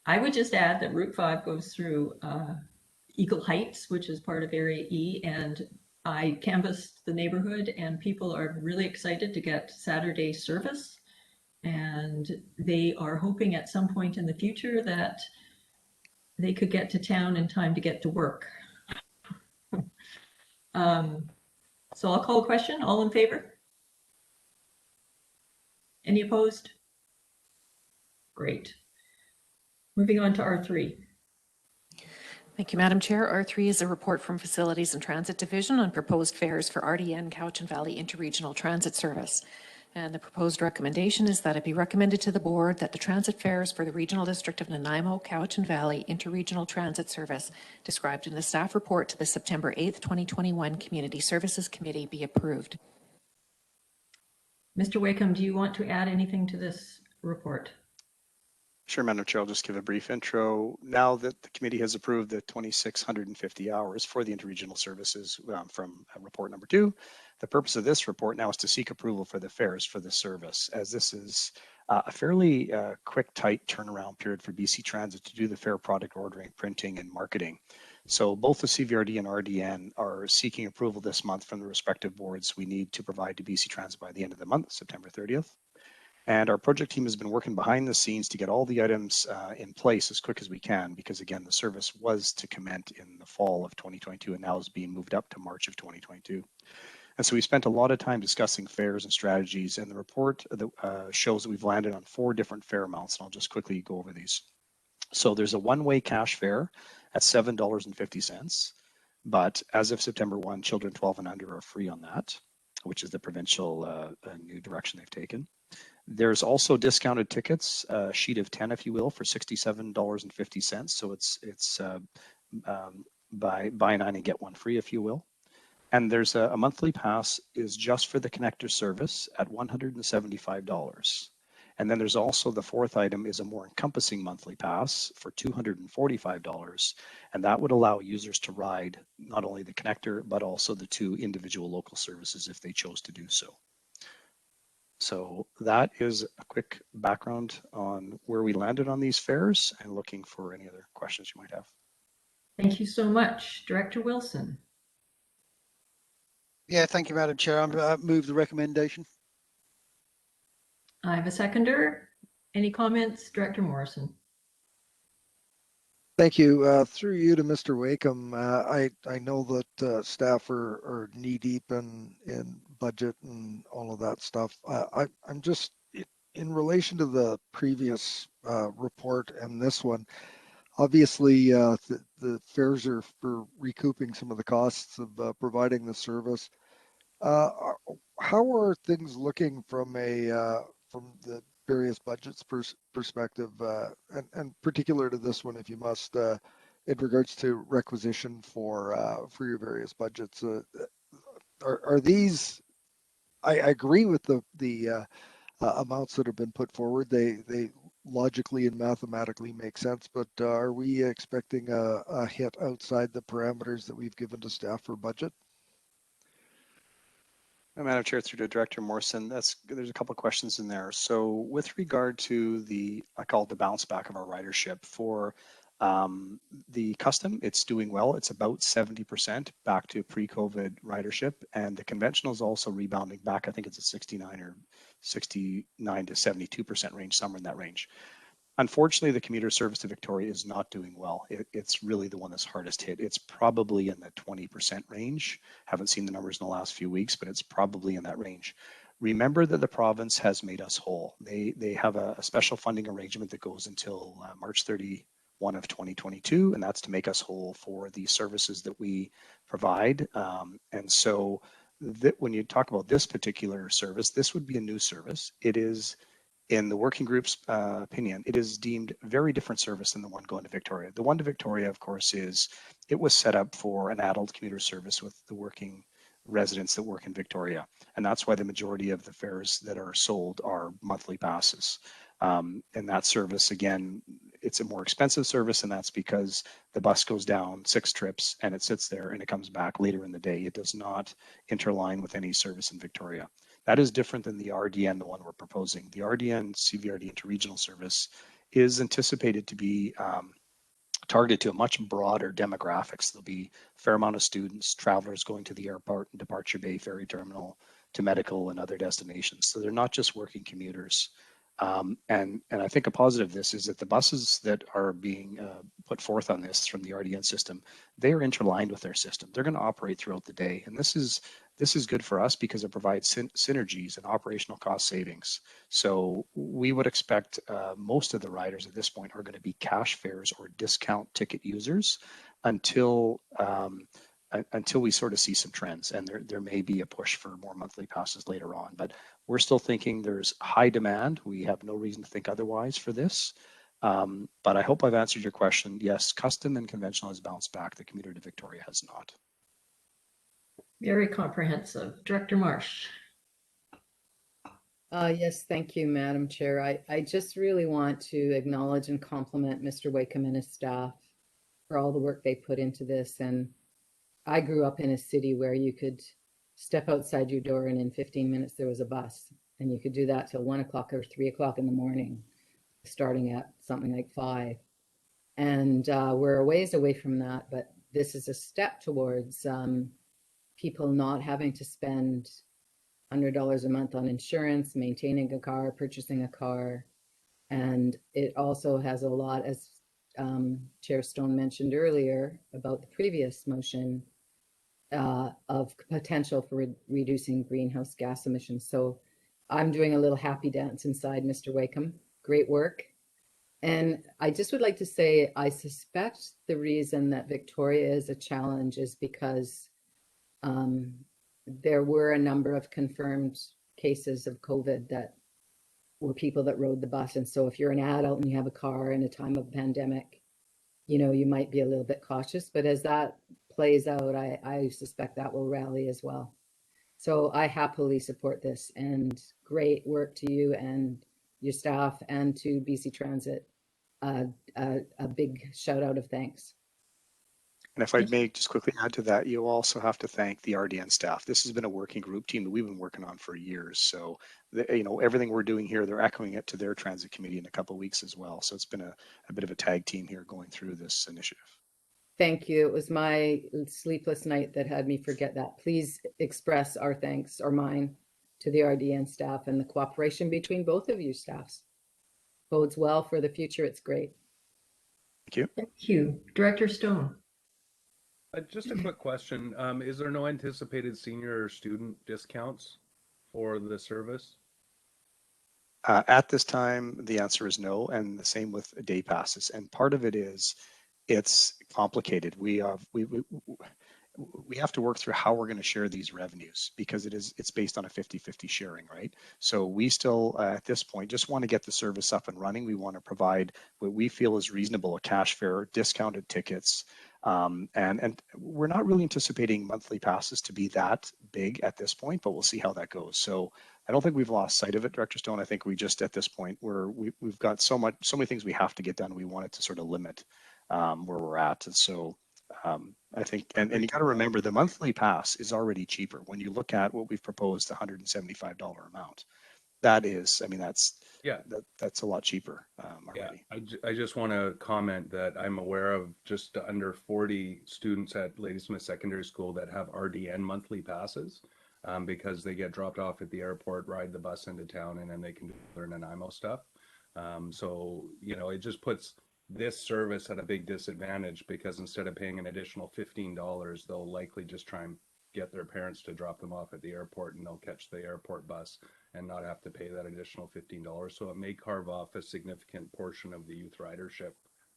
Speaker 1: I would just add that Route 5 goes through Eagle Heights, which is part of Area E, and I canvassed the neighborhood, and people are really excited to get Saturday service, and they are hoping at some point in the future that they could get to town in time to get to work. So I'll call a question. All in favor? Any opposed? Great. Moving on to R3.
Speaker 7: Thank you, Madam Chair. R3 is a report from Facilities and Transit Division on proposed fares for RDN Cowichan Valley Interregional Transit Service. And the proposed recommendation is that it be recommended to the board that the transit fares for the Regional District of Nanaimo Cowichan Valley Interregional Transit Service described in the staff report to the September 8th, 2021 Community Services Committee be approved.
Speaker 1: Mr. Wakeham, do you want to add anything to this report?
Speaker 14: Sure, Madam Chair, I'll just give a brief intro. Now that the committee has approved the 2,650 hours for the interregional services from report number 2, the purpose of this report now is to seek approval for the fares for the service, as this is a fairly quick, tight turnaround period for BC Transit to do the fare product ordering, printing, and marketing. So both the CVRD and RDN are seeking approval this month from the respective boards we need to provide to BC Transit by the end of the month, September 30th. And our project team has been working behind the scenes to get all the items in place as quick as we can, because again, the service was to commence in the fall of 2022 and now is being moved up to March of 2022. And so we spent a lot of time discussing fares and strategies, and the report shows that we've landed on 4 different fare amounts, and I'll just quickly go over these. So there's a one-way cash fare at $7.50, but as of September 1, children 12 and under are free on that, which is the provincial new direction they've taken. There's also discounted tickets, a sheet of 10, if you will, for $67.50. So it's buy 9 and get 1 free, if you will. And there's a monthly pass is just for the connector service at $175. And then there's also the 4th item is a more encompassing monthly pass for $245. And that would allow users to ride not only the connector, but also the 2 individual local services if they chose to do so. So that is a quick background on where we landed on these fares, and looking for any other questions you might have.
Speaker 1: Thank you so much. Director Wilson.
Speaker 13: Yeah, thank you, Madam Chair. I move the recommendation.
Speaker 1: I have a seconder. Any comments? Director Morrison.
Speaker 10: Thank you. Through you to Mr. Wakeham, I know that staff are knee deep in budget and all of that stuff. I'm just in relation to the previous report and this one. Obviously, the fares are for recouping some of the costs of providing the service. How are things looking from the various budgets perspective, and particular to this one, if you must, in regards to requisition for your various budgets? Are these? I agree with the amounts that have been put forward. They logically and mathematically make sense, but are we expecting a hit outside the parameters that we've given to staff for budget?
Speaker 14: Madam Chair, through to Director Morrison, there's a couple of questions in there. So with regard to I call it the bounce back of our ridership for the custom, it's doing well. It's about 70% back to pre-COVID ridership, and the conventional is also rebounding back. I think it's a 69 to 72% range, somewhere in that range. Unfortunately, the commuter service to Victoria is not doing well. It's really the one that's hardest hit. It's probably in the 20% range. Haven't seen the numbers in the last few weeks, but it's probably in that range. Remember that the province has made us whole. They have a special funding arrangement that goes until March 31 1 of 2022, and that's to make us whole for the services that we provide. And so that when you talk about this particular service, this would be a new service. It is, in the working group's opinion, it is deemed very different service than the one going to Victoria. The one to Victoria, of course, it was set up for an adult commuter service with the working residents that work in Victoria. And that's why the majority of the fares that are sold are monthly passes. And that service, again, it's a more expensive service, and that's because the bus goes down 6 trips and it sits there and it comes back later in the day. It does not interline with any service in Victoria. That is different than the RDN, the one we're proposing. The RDN CVRD interregional service is anticipated to be targeted to a much broader demographics. There'll be a fair amount of students, travelers going to the airport and departure bay ferry terminal, to medical and other destinations. So they're not just working commuters. And I think a positive of this is that the buses that are being put forth on this from the RDN system, they are interlined with their system. They're going to operate throughout the day. And this is good for us because it provides synergies and operational cost savings. So we would expect most of the riders at this point are going to be cash fares or discount ticket users until we sort of see some trends, and there may be a push for more monthly passes later on. But we're still thinking there's high demand. We have no reason to think otherwise for this. But I hope I've answered your question. Yes, custom and conventional has bounced back. The commuter to Victoria has not.
Speaker 1: Very comprehensive. Director Marsh.
Speaker 6: Yes, thank you, Madam Chair. I just really want to acknowledge and compliment Mr. Wakeham and his staff for all the work they put into this. And I grew up in a city where you could step outside your door and in 15 minutes there was a bus, and you could do that till 1 o'clock or 3 o'clock in the morning, starting at something like 5. And we're a ways away from that, but this is a step towards people not having to spend $100 a month on insurance, maintaining a car, purchasing a car. And it also has a lot, as Chair Stone mentioned earlier about the previous motion, of potential for reducing greenhouse gas emissions. So I'm doing a little happy dance inside, Mr. Wakeham. Great work. And I just would like to say, I suspect the reason that Victoria is a challenge is because there were a number of confirmed cases of COVID that were people that rode the bus. And so if you're an adult and you have a car in a time of pandemic, you might be a little bit cautious, but as that plays out, I suspect that will rally as well. So I happily support this, and great work to you and your staff, and to BC Transit. A big shout out of thanks.
Speaker 14: And if I may just quickly add to that, you also have to thank the RDN staff. This has been a working group team that we've been working on for years. So, everything we're doing here, they're echoing it to their transit committee in a couple of weeks as well. So it's been a bit of a tag team here going through this initiative.
Speaker 6: Thank you. It was my sleepless night that had me forget that. Please express our thanks, or mine, to the RDN staff, and the cooperation between both of you staffs bodes well for the future. It's great.
Speaker 14: Thank you.
Speaker 1: Thank you. Director Stone.
Speaker 9: Just a quick question. Is there no anticipated senior or student discounts for the service?
Speaker 14: At this time, the answer is no, and the same with day passes. And part of it is it's complicated. We have to work through how we're going to share these revenues, because it's based on a 50-50 sharing, right? So we still, at this point, just want to get the service up and running. We want to provide what we feel is reasonable, a cash fare, discounted tickets, and we're not really anticipating monthly passes to be that big at this point, but we'll see how that goes. So I don't think we've lost sight of it, Director Stone. I think we just, at this point, we've got so many things we have to get done. We wanted to sort of limit where we're at. And so I think, and you got to remember, the monthly pass is already cheaper. When you look at what we've proposed, the $175 amount, that's a lot cheaper already.
Speaker 9: Yeah, I just want to comment that I'm aware of just under 40 students at Ladysmith Secondary School that have RDN monthly passes, because they get dropped off at the airport, ride the bus into town, and then they can learn Nanaimo stuff. So, it just puts this service at a big disadvantage, because instead of paying an additional $15, they'll likely just try and get their parents to drop them off at the airport, and they'll catch the airport bus and not have to pay that additional $15. So it may carve off a significant portion of the youth ridership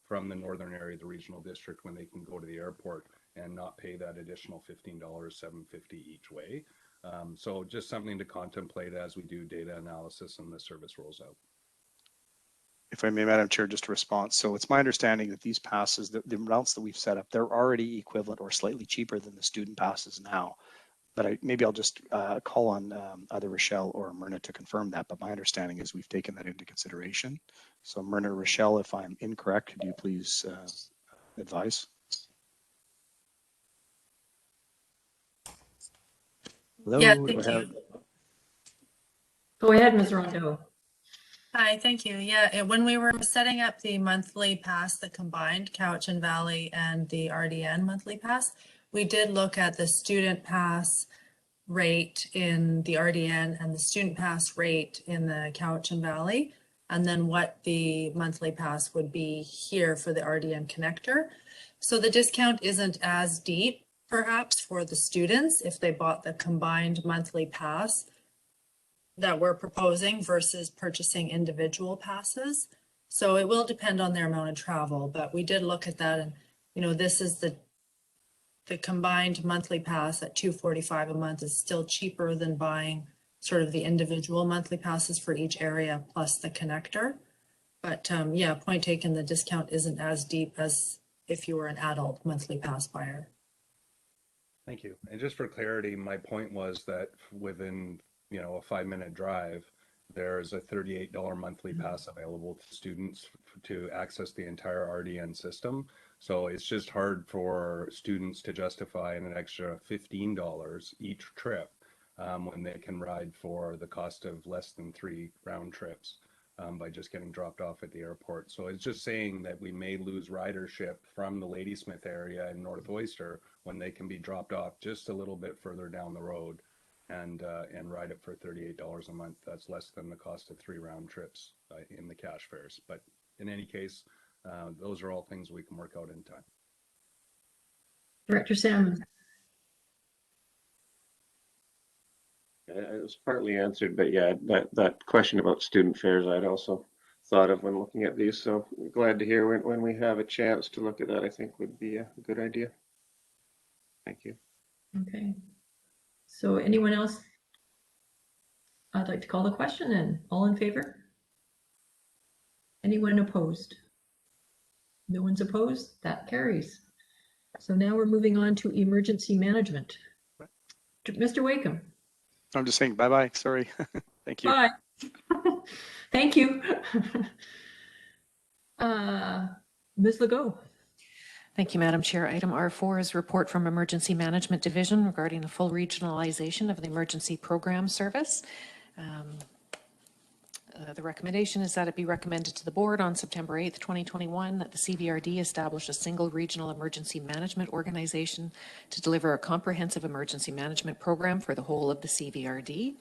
Speaker 9: from the northern area of the regional district when they can go to the airport and not pay that additional $15, $7.50 each way. So just something to contemplate as we do data analysis and the service rolls out.
Speaker 14: If I may, Madam Chair, just a response. So it's my understanding that these passes, the routes that we've set up, they're already equivalent or slightly cheaper than the student passes now. But maybe I'll just call on either Rochelle or Myrna to confirm that. But my understanding is we've taken that into consideration. So Myrna, Rochelle, if I'm incorrect, could you please advise? Hello,
Speaker 15: Yeah, thank you.
Speaker 1: Go ahead, Ms. Rondeau.
Speaker 15: Hi, thank you. Yeah, when we were setting up the monthly pass, the combined Cowichan Valley and the RDN monthly pass, we did look at the student pass rate in the RDN and the student pass rate in the Cowichan Valley, and then what the monthly pass would be here for the RDN connector. So the discount isn't as deep, perhaps, for the students if they bought the combined monthly pass that we're proposing versus purchasing individual passes. So it will depend on their amount of travel, but we did look at that, and this is the combined monthly pass at $245 a month is still cheaper than buying sort of the individual monthly passes for each area plus the connector. But yeah, point taken, the discount isn't as deep as if you were an adult monthly pass buyer.
Speaker 9: Thank you. And just for clarity, my point was that within a 5-minute drive, there's a $38 monthly pass available to students to access the entire RDN system. So it's just hard for students to justify an extra $15 each trip when they can ride for the cost of less than 3 round trips by just getting dropped off at the airport. So it's just saying that we may lose ridership from the Ladysmith area in North Oyster when they can be dropped off just a little bit further down the road and ride it for $38 a month. That's less than the cost of 3 round trips in the cash fares. But in any case, those are all things we can work out in time.
Speaker 1: Director Salmon.
Speaker 16: It was partly answered, but yeah, that question about student fares I'd also thought of when looking at these. So glad to hear when we have a chance to look at that, I think would be a good idea. Thank you.
Speaker 1: Okay. So anyone else? I'd like to call the question in. All in favor? Anyone opposed? No one's opposed. That carries. So now we're moving on to emergency management. Mr. Wakeham.
Speaker 14: I'm just saying bye-bye. Sorry. Thank you.
Speaker 1: Bye. Thank you. Ms. Legault.
Speaker 7: Thank you, Madam Chair. Item R4 is report from Emergency Management Division regarding the full regionalization of the emergency program service. The recommendation is that it be recommended to the board on September 8th, 2021, that the CVRD establish a single regional emergency management organization to deliver a comprehensive emergency management program for the whole of the CVRD.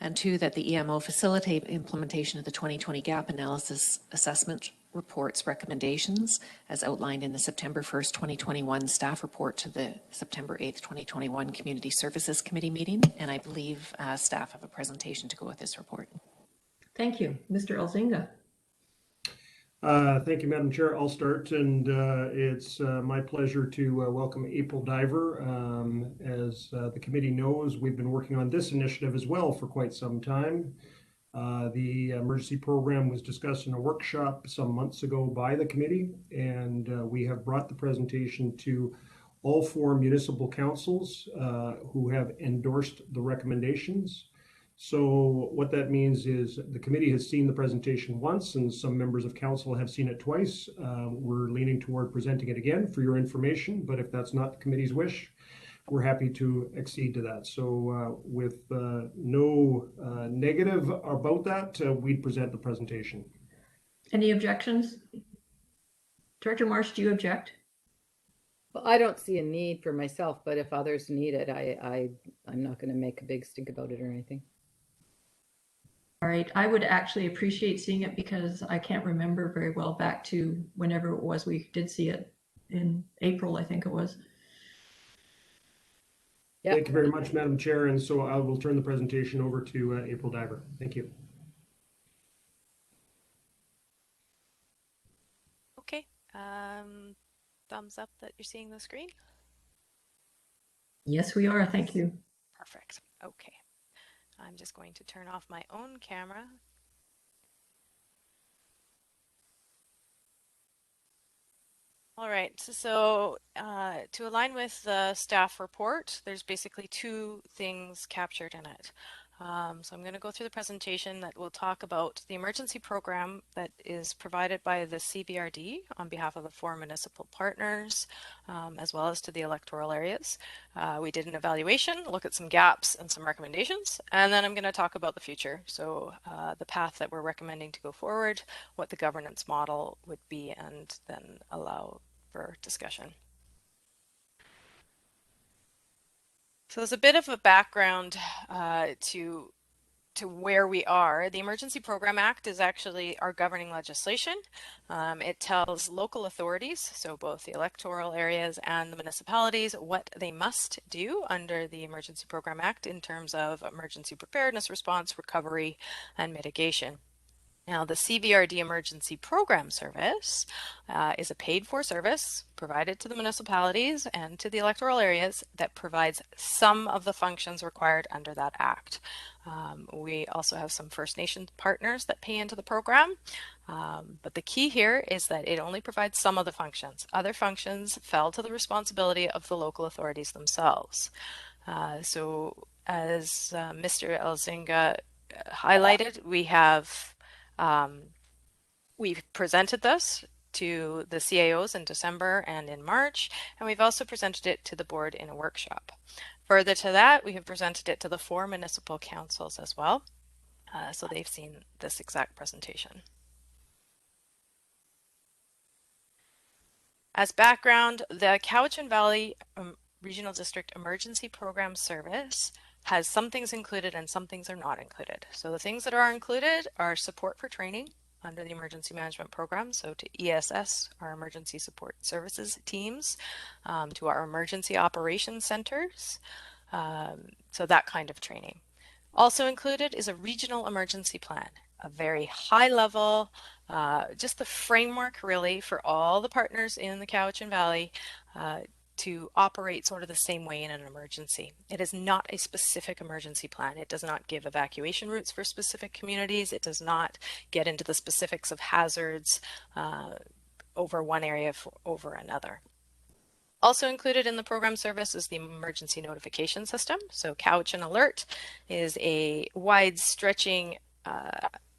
Speaker 7: And 2, that the EMO facilitate implementation of the 2020 gap analysis assessment report's recommendations as outlined in the September 1st, 2021 staff report to the September 8th, 2021 Community Services Committee meeting. And I believe staff have a presentation to go with this report.
Speaker 1: Thank you. Mr. Elzinga.
Speaker 4: Thank you, Madam Chair. I'll start, and it's my pleasure to welcome April Diver. As the committee knows, we've been working on this initiative as well for quite some time. The emergency program was discussed in a workshop some months ago by the committee, and we have brought the presentation to all 4 municipal councils who have endorsed the recommendations. So what that means is the committee has seen the presentation once and some members of council have seen it twice. We're leaning toward presenting it again for your information, but if that's not the committee's wish, we're happy to accede to that. So with no negative about that, we'd present the presentation.
Speaker 1: Any objections? Director Marsh, do you object?
Speaker 6: Well, I don't see a need for myself, but if others need it, I'm not going to make a big stink about it or anything.
Speaker 1: All right, I would actually appreciate seeing it because I can't remember very well back to whenever it was we did see it in April, I think it was.
Speaker 4: Yep. Thank you very much, Madam Chair. And so I will turn the presentation over to April Diver. Thank you.
Speaker 17: Thumbs up that you're seeing the screen.
Speaker 1: Yes, we are. Thank you.
Speaker 17: Perfect. Okay. I'm just going to turn off my own camera. All right, so to align with the staff report, there's basically two things captured in it. So I'm going to go through the presentation that will talk about the emergency program that is provided by the CBRD on behalf of the 4 municipal partners, as well as to the electoral areas. We did an evaluation, look at some gaps and some recommendations, and then I'm going to talk about the future. So the path that we're recommending to go forward, what the governance model would be, and then allow for discussion. So there's a bit of a background to where we are. The Emergency Program Act is actually our governing legislation. It tells local authorities, so both the electoral areas and the municipalities, what they must do under the Emergency Program Act in terms of emergency preparedness, response, recovery, and mitigation. Now, the CBRD Emergency Program Service is a paid-for service provided to the municipalities and to the electoral areas that provides some of the functions required under that act. We also have some First Nations partners that pay into the program, but the key here is that it only provides some of the functions. Other functions fell to the responsibility of the local authorities themselves. So as Mr. Elzinga highlighted, we've presented this to the CAOs in December and in March, and we've also presented it to the board in a workshop. Further to that, we have presented it to the 4 municipal councils as well, so they've seen this exact presentation. As background, the Cowichan Valley Regional District Emergency Program Service has some things included and some things are not included. So the things that are included are support for training under the emergency management program, so to ESS, our emergency support services teams, to our emergency operations centers, so that kind of training. Also included is a regional emergency plan, a very high level, just the framework really for all the partners in the Cowichan Valley to operate sort of the same way in an emergency. It is not a specific emergency plan. It does not give evacuation routes for specific communities. It does not get into the specifics of hazards over one area over another. Also included in the program service is the emergency notification system. So Cowichan Alert is a wide-stretching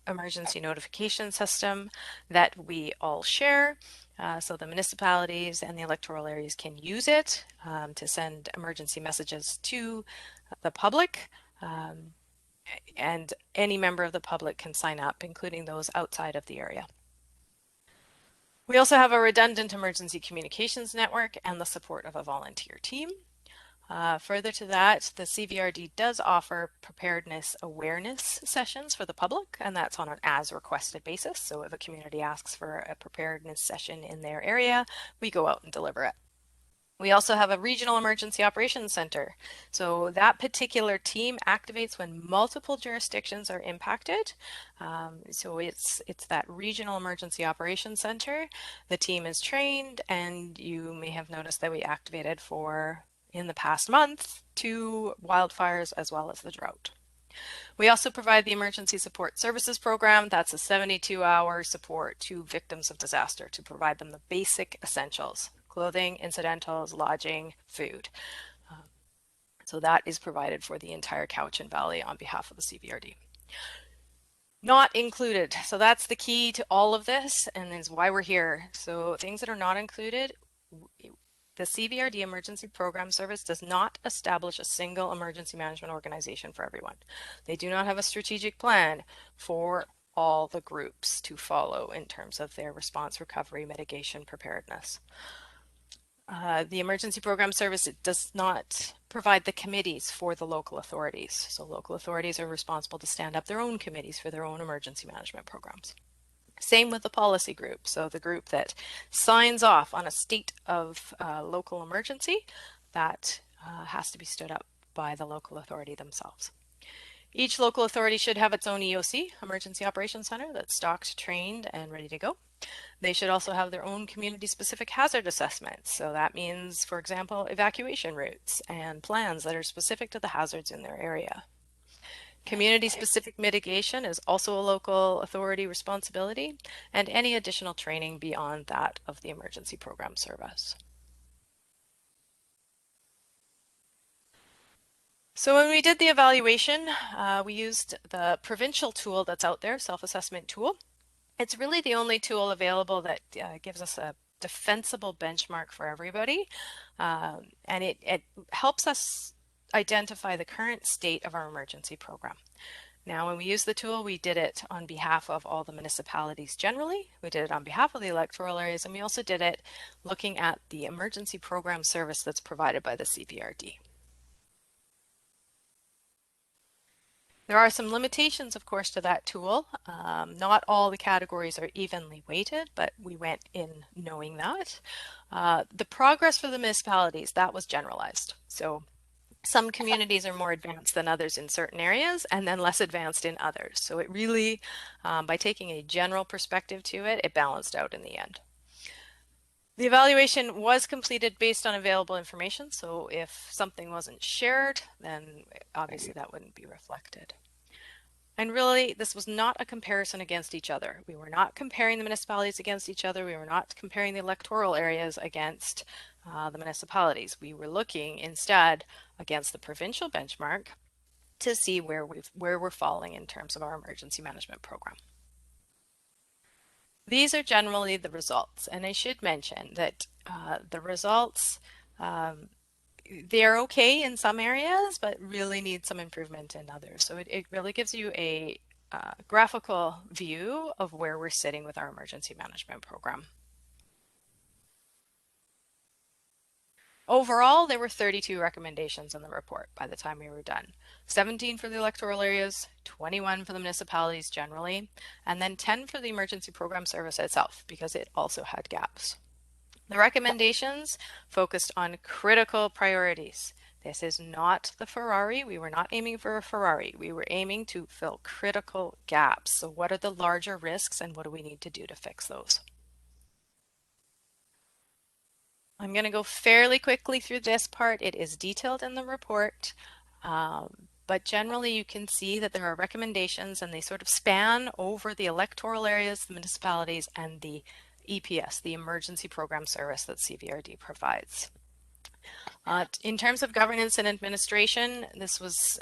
Speaker 17: emergency notification system that we all share. So the municipalities and the electoral areas can use it to send emergency messages to the public, and any member of the public can sign up, including those outside of the area. We also have a redundant emergency communications network and the support of a volunteer team. Further to that, the CVRD does offer preparedness awareness sessions for the public, and that's on an as requested basis. So if a community asks for a preparedness session in their area, we go out and deliver it. We also have a regional emergency operations center. So that particular team activates when multiple jurisdictions are impacted. So it's that regional emergency operations center. The team is trained, and you may have noticed that we activated for, in the past month, 2 wildfires as well as the drought. We also provide the Emergency Support Services Program. That's a 72-hour support to victims of disaster to provide them the basic essentials: clothing, incidentals, lodging, food. So that is provided for the entire Cowichan Valley on behalf of the CVRD. Not included. So that's the key to all of this, and is why we're here. So things that are not included: the CVRD Emergency Program Service does not establish a single emergency management organization for everyone. They do not have a strategic plan for all the groups to follow in terms of their response, recovery, mitigation, preparedness. The Emergency Program Service does not provide the committees for the local authorities. So local authorities are responsible to stand up their own committees for their own emergency management programs. Same with the policy group. So the group that signs off on a state of local emergency, that has to be stood up by the local authority themselves. Each local authority should have its own EOC, Emergency Operations Center, that's stocked, trained, and ready to go. They should also have their own community-specific hazard assessments. So that means, for example, evacuation routes and plans that are specific to the hazards in their area. Community-specific mitigation is also a local authority responsibility, and any additional training beyond that of the emergency program service. So when we did the evaluation, we used the provincial tool that's out there, self-assessment tool. It's really the only tool available that gives us a defensible benchmark for everybody. And it helps us identify the current state of our emergency program. Now, when we use the tool, we did it on behalf of all the municipalities generally. We did it on behalf of the electoral areas, and we also did it looking at the emergency program service that's provided by the CPRD. There are some limitations, of course, to that tool. Not all the categories are evenly weighted, but we went in knowing that. The progress for the municipalities, that was generalized. So some communities are more advanced than others in certain areas and then less advanced in others. So it really, by taking a general perspective to it, it balanced out in the end. The evaluation was completed based on available information. So if something wasn't shared, then obviously that wouldn't be reflected. And really, this was not a comparison against each other. We were not comparing the municipalities against each other. We were not comparing the electoral areas against the municipalities. We were looking instead against the provincial benchmark to see where we're falling in terms of our emergency management program. These are generally the results, and I should mention that the results they're okay in some areas, but really need some improvement in others. So it really gives you a graphical view of where we're sitting with our emergency management program. Overall, there were 32 recommendations in the report by the time we were done. 17 for the electoral areas, 21 for the municipalities generally, and then 10 for the emergency program service itself, because it also had gaps. The recommendations focused on critical priorities. This is not the Ferrari. We were not aiming for a Ferrari. We were aiming to fill critical gaps. So what are the larger risks and what do we need to do to fix those? I'm going to go fairly quickly through this part. It is detailed in the report, but generally you can see that there are recommendations and they sort of span over the electoral areas, the municipalities, and the EPS, the emergency program service that CVRD provides. In terms of governance and administration, this was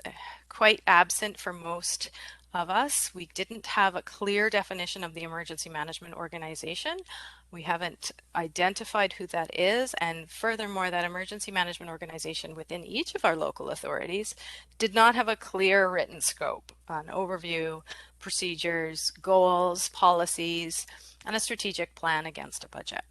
Speaker 17: quite absent for most of us. We didn't have a clear definition of the emergency management organization. We haven't identified who that is, and furthermore, that emergency management organization within each of our local authorities did not have a clear written scope, an overview, procedures, goals, policies, and a strategic plan against a budget.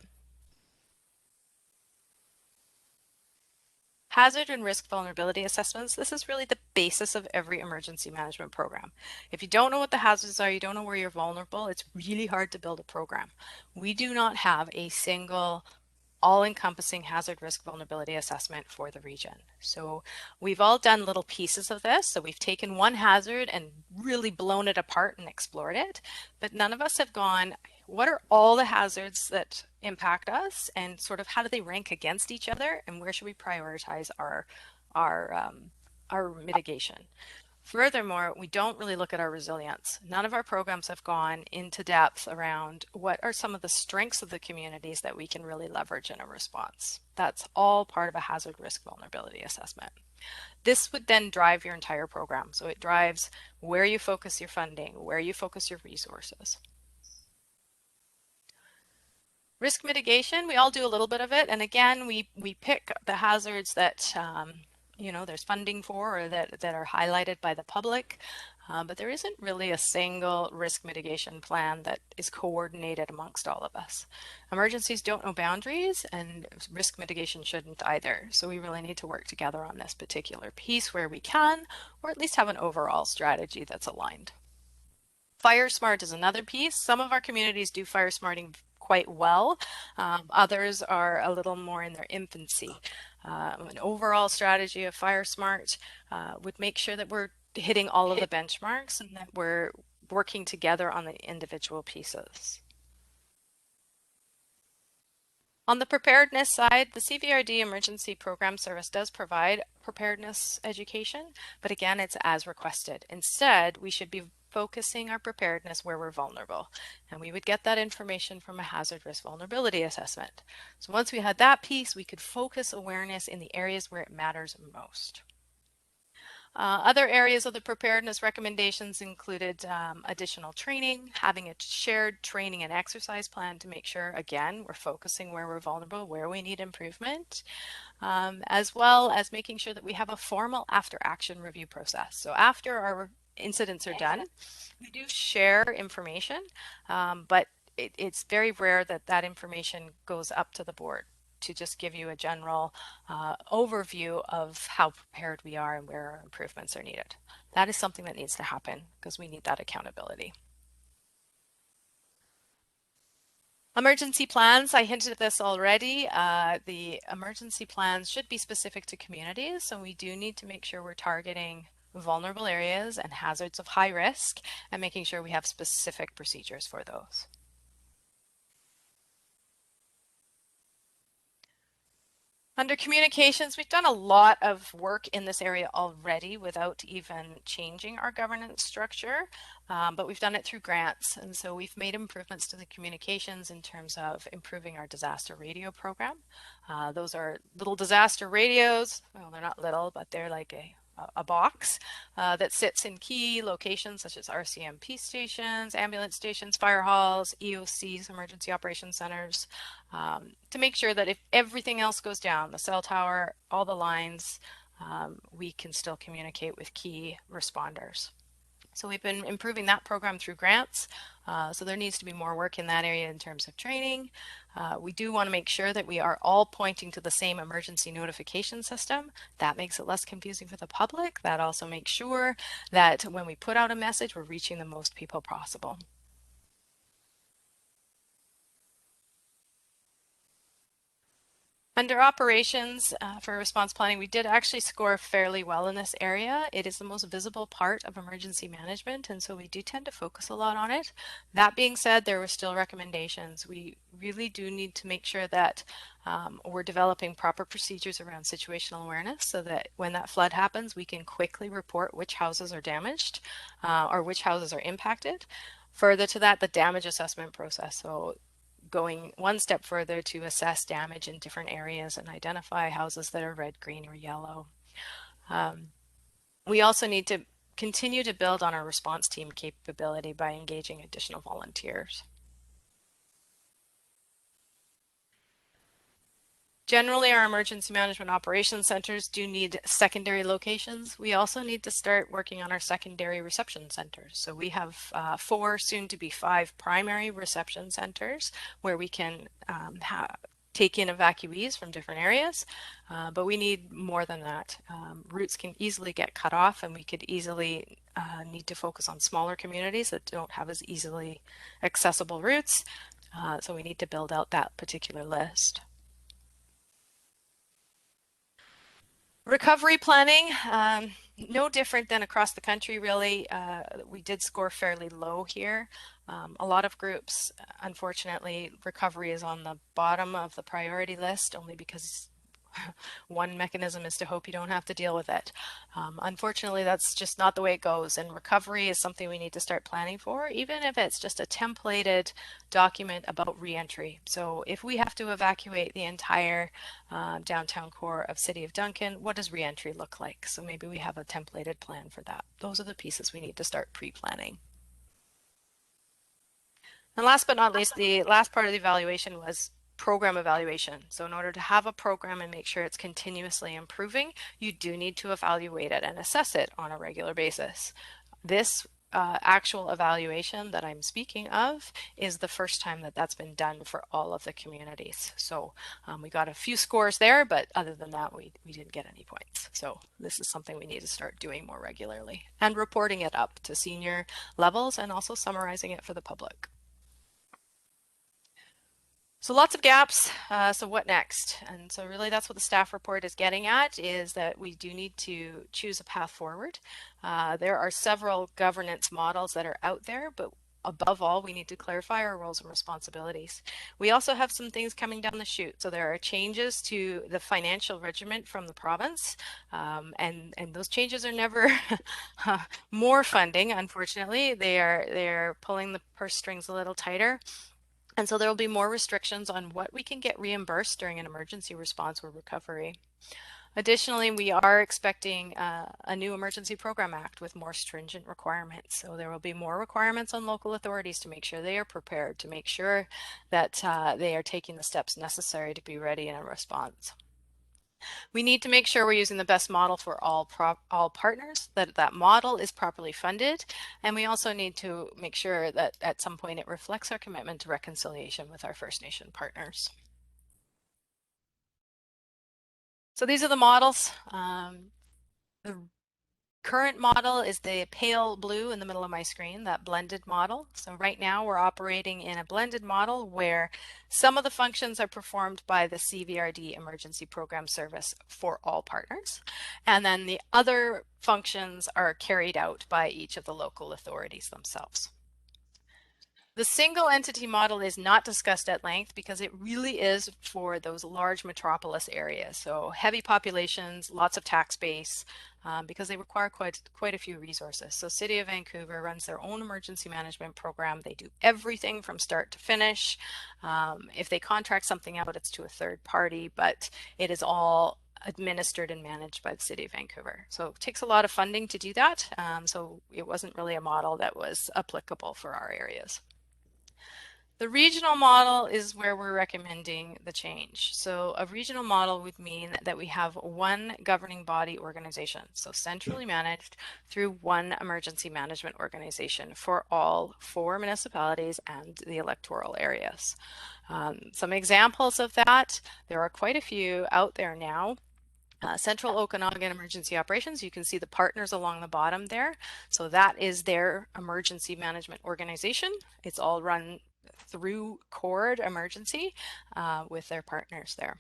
Speaker 17: Hazard and risk vulnerability assessments, this is really the basis of every emergency management program. If you don't know what the hazards are, you don't know where you're vulnerable, it's really hard to build a program. We do not have a single all-encompassing hazard risk vulnerability assessment for the region. So we've all done little pieces of this. So we've taken one hazard and really blown it apart and explored it, but none of us have gone, what are all the hazards that impact us and sort of how do they rank against each other and where should we prioritize our mitigation? Furthermore, we don't really look at our resilience. None of our programs have gone into depth around what are some of the strengths of the communities that we can really leverage in a response. That's all part of a hazard risk vulnerability assessment. This would then drive your entire program. So it drives where you focus your funding, where you focus your resources. Risk mitigation, we all do a little bit of it. And again, we pick the hazards that you know, there's funding for or that are highlighted by the public, but there isn't really a single risk mitigation plan that is coordinated amongst all of us. Emergencies don't know boundaries and risk mitigation shouldn't either. So we really need to work together on this particular piece where we can, or at least have an overall strategy that's aligned. Firesmart is another piece. Some of our communities do fire smarting quite well. Others are a little more in their infancy. An overall strategy of Firesmart would make sure that we're hitting all of the benchmarks and that we're working together on the individual pieces. On the preparedness side, the CVRD Emergency Program Service does provide preparedness education, but again, it's as requested. Instead, we should be focusing our preparedness where we're vulnerable, and we would get that information from a hazard risk vulnerability assessment. So once we had that piece, we could focus awareness in the areas where it matters most. Other areas of the preparedness recommendations included additional training, having a shared training and exercise plan to make sure, again, we're focusing where we're vulnerable, where we need improvement, as well as making sure that we have a formal after-action review process. So after our incidents are done, we do share information, but it's very rare that that information goes up to the board to just give you a general overview of how prepared we are and where our improvements are needed. That is something that needs to happen because we need that accountability. Emergency plans, I hinted at this already. The emergency plans should be specific to communities, so we do need to make sure we're targeting vulnerable areas and hazards of high risk and making sure we have specific procedures for those. Under communications, we've done a lot of work in this area already without even changing our governance structure, but we've done it through grants. And so we've made improvements to the communications in terms of improving our disaster radio program. Those are little disaster radios. Well, they're not little, but they're like a box that sits in key locations such as RCMP stations, ambulance stations, fire halls, EOCs, emergency operations centers, to make sure that if everything else goes down, the cell tower, all the lines, we can still communicate with key responders. So we've been improving that program through grants. So there needs to be more work in that area in terms of training. We do want to make sure that we are all pointing to the same emergency notification system. That makes it less confusing for the public. That also makes sure that when we put out a message, we're reaching the most people possible. Under operations for response planning, we did actually score fairly well in this area. It is the most visible part of emergency management, and so we do tend to focus a lot on it. That being said, there were still recommendations. We really do need to make sure that we're developing proper procedures around situational awareness so that when that flood happens, we can quickly report which houses are damaged or which houses are impacted. Further to that, the damage assessment process. So going one step further to assess damage in different areas and identify houses that are red, green, or yellow. We also need to continue to build on our response team capability by engaging additional volunteers. Generally, our emergency management operations centers do need secondary locations. We also need to start working on our secondary reception centers. So we have 4, soon to be 5 primary reception centers where we can take in evacuees from different areas, but we need more than that. Routes can easily get cut off, and we could easily need to focus on smaller communities that don't have as easily accessible routes. So we need to build out that particular list. Recovery planning, no different than across the country, really. We did score fairly low here. A lot of groups, unfortunately, recovery is on the bottom of the priority list only because one mechanism is to hope you don't have to deal with it. Unfortunately, that's just not the way it goes, and recovery is something we need to start planning for, even if it's just a templated document about reentry. So if we have to evacuate the entire downtown core of City of Duncan, what does reentry look like? So maybe we have a templated plan for that. Those are the pieces we need to start pre-planning. And last but not least, the last part of the evaluation was program evaluation. So in order to have a program and make sure it's continuously improving, you do need to evaluate it and assess it on a regular basis. This actual evaluation that I'm speaking of is the first time that that's been done for all of the communities. So we got a few scores there, but other than that, we didn't get any points. So this is something we need to start doing more regularly and reporting it up to senior levels and also summarizing it for the public. So lots of gaps, so what next? And so really that's what the staff report is getting at, is that we do need to choose a path forward. There are several governance models that are out there, but Above all, we need to clarify our roles and responsibilities. We also have some things coming down the chute. So there are changes to the financial regiment from the province, and those changes are never more funding. Unfortunately, they're pulling the purse strings a little tighter. And so there will be more restrictions on what we can get reimbursed during an emergency response or recovery. Additionally, we are expecting a new Emergency Program Act with more stringent requirements. So there will be more requirements on local authorities to make sure they are prepared, to make sure that they are taking the steps necessary to be ready in a response. We need to make sure we're using the best model for all partners, that model is properly funded, and we also need to make sure that at some point it reflects our commitment to reconciliation with our First Nation partners. So these are the models. The current model is the pale blue in the middle of my screen, that blended model. So right now we're operating in a blended model where some of the functions are performed by the CVRD Emergency Program Service for all partners, and then the other functions are carried out by each of the local authorities themselves. The single entity model is not discussed at length because it really is for those large metropolis areas. So heavy populations, lots of tax base, because they require quite a few resources. So City of Vancouver runs their own emergency management program. They do everything from start to finish. If they contract something out, it's to a third party, but it is all administered and managed by the City of Vancouver. So it takes a lot of funding to do that. So it wasn't really a model that was applicable for our areas. The regional model is where we're recommending the change. So a regional model would mean that we have one governing body organization, so centrally managed through one emergency management organization for all 4 municipalities and the electoral areas. Some examples of that, there are quite a few out there now. Central Okanagan Emergency Operations, you can see the partners along the bottom there. So that is their emergency management organization. It's all run through Cord Emergency with their partners there.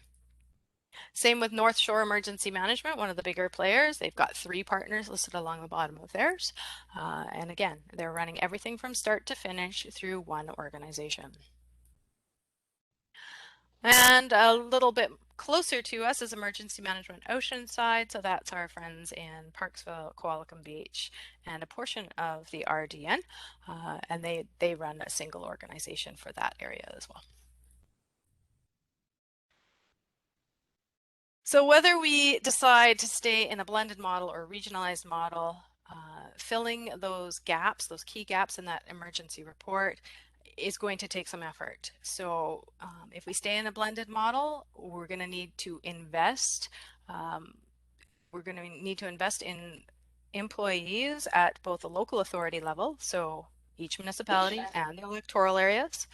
Speaker 17: Same with North Shore Emergency Management, one of the bigger players. They've got 3 partners listed along the bottom of theirs. And again, they're running everything from start to finish through one organization. And a little bit closer to us is Emergency Management Oceanside. So that's our friends in Parksville, Qualicum Beach, and a portion of the RDN. And they run a single organization for that area as well. So whether we decide to stay in a blended model or a regionalized model, filling those gaps, those key gaps in that emergency report, is going to take some effort. So if we stay in a blended model, we're going to need to invest. We're going to need to invest in employees at both the local authority level, so each municipality and the electoral areas.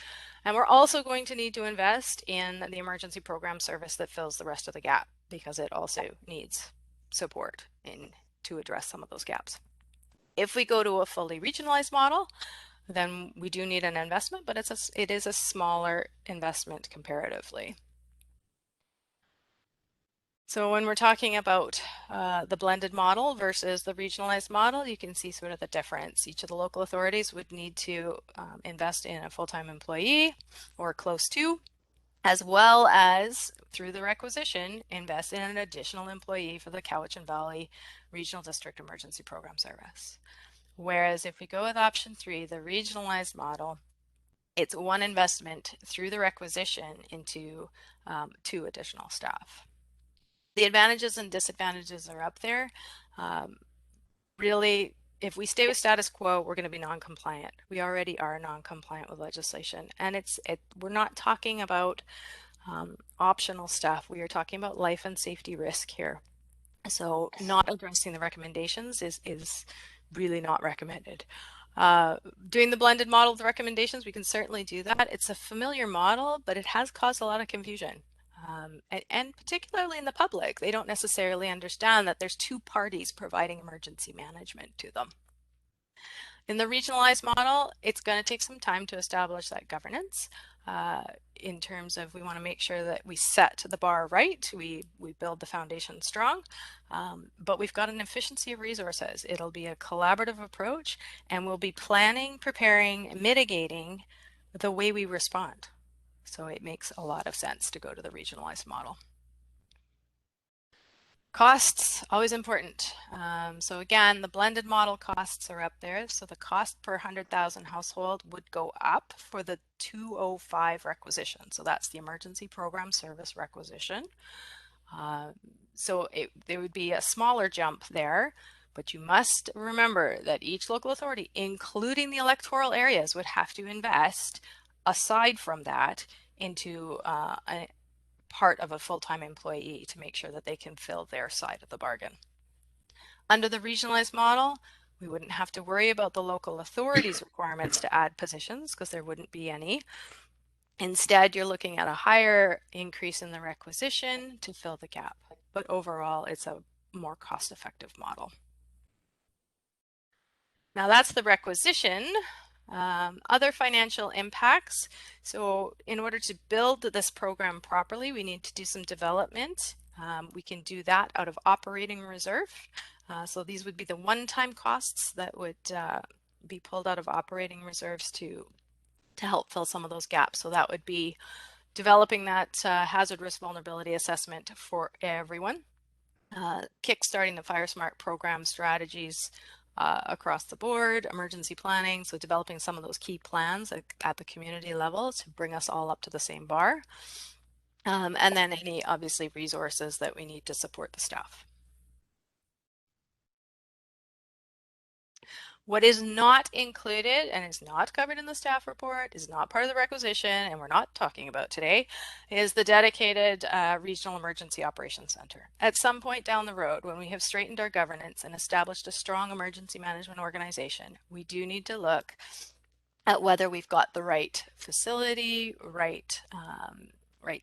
Speaker 17: And we're also going to need to invest in the emergency program service that fills the rest of the gap, because it also needs support to address some of those gaps. If we go to a fully regionalized model, then we do need an investment, but it is a smaller investment comparatively. So when we're talking about the blended model versus the regionalized model, you can see sort of the difference. Each of the local authorities would need to invest in a full-time employee or close to, as well as through the requisition, invest in an additional employee for the Cowichan Valley Regional District Emergency Program Service. Whereas if we go with option 3, the regionalized model, it's one investment through the requisition into 2 additional staff. The advantages and disadvantages are up there. Really, if we stay with status quo, we're going to be non-compliant. We already are non-compliant with legislation, and we're not talking about optional stuff. We are talking about life and safety risk here. So not addressing the recommendations is really not recommended. Doing the blended model with the recommendations, we can certainly do that. It's a familiar model, but it has caused a lot of confusion. And particularly in the public, they don't necessarily understand that there's 2 parties providing emergency management to them. In the regionalized model, it's going to take some time to establish that governance. in terms of we want to make sure that we set the bar right, we build the foundation strong, but we've got an efficiency of resources. It'll be a collaborative approach, and we'll be planning, preparing, mitigating the way we respond. So it makes a lot of sense to go to the regionalized model. Costs, always important. So again, the blended model costs are up there. So the cost per 100,000 household would go up for the 205 requisition. So that's the emergency program service requisition. So there would be a smaller jump there, but you must remember that each local authority, including the electoral areas, would have to invest aside from that into a part of a full-time employee to make sure that they can fill their side of the bargain. Under the regionalized model, we wouldn't have to worry about the local authorities' requirements to add positions because there wouldn't be any. Instead, you're looking at a higher increase in the requisition to fill the gap. But overall, it's a more cost-effective model. Now that's the requisition. Other financial impacts. So in order to build this program properly, we need to do some development. We can do that out of operating reserve. So these would be the one-time costs that would be pulled out of operating reserves to help fill some of those gaps. So that would be developing that hazard risk vulnerability assessment for everyone, kickstarting the Firesmart program strategies across the board, emergency planning, so developing some of those key plans at the community level to bring us all up to the same bar. And then any, obviously, resources that we need to support the staff. What is not included and is not covered in the staff report, is not part of the requisition, and we're not talking about today, is the dedicated Regional Emergency Operations Center. At some point down the road, when we have straightened our governance and established a strong emergency management organization, we do need to look at whether we've got the right facility, right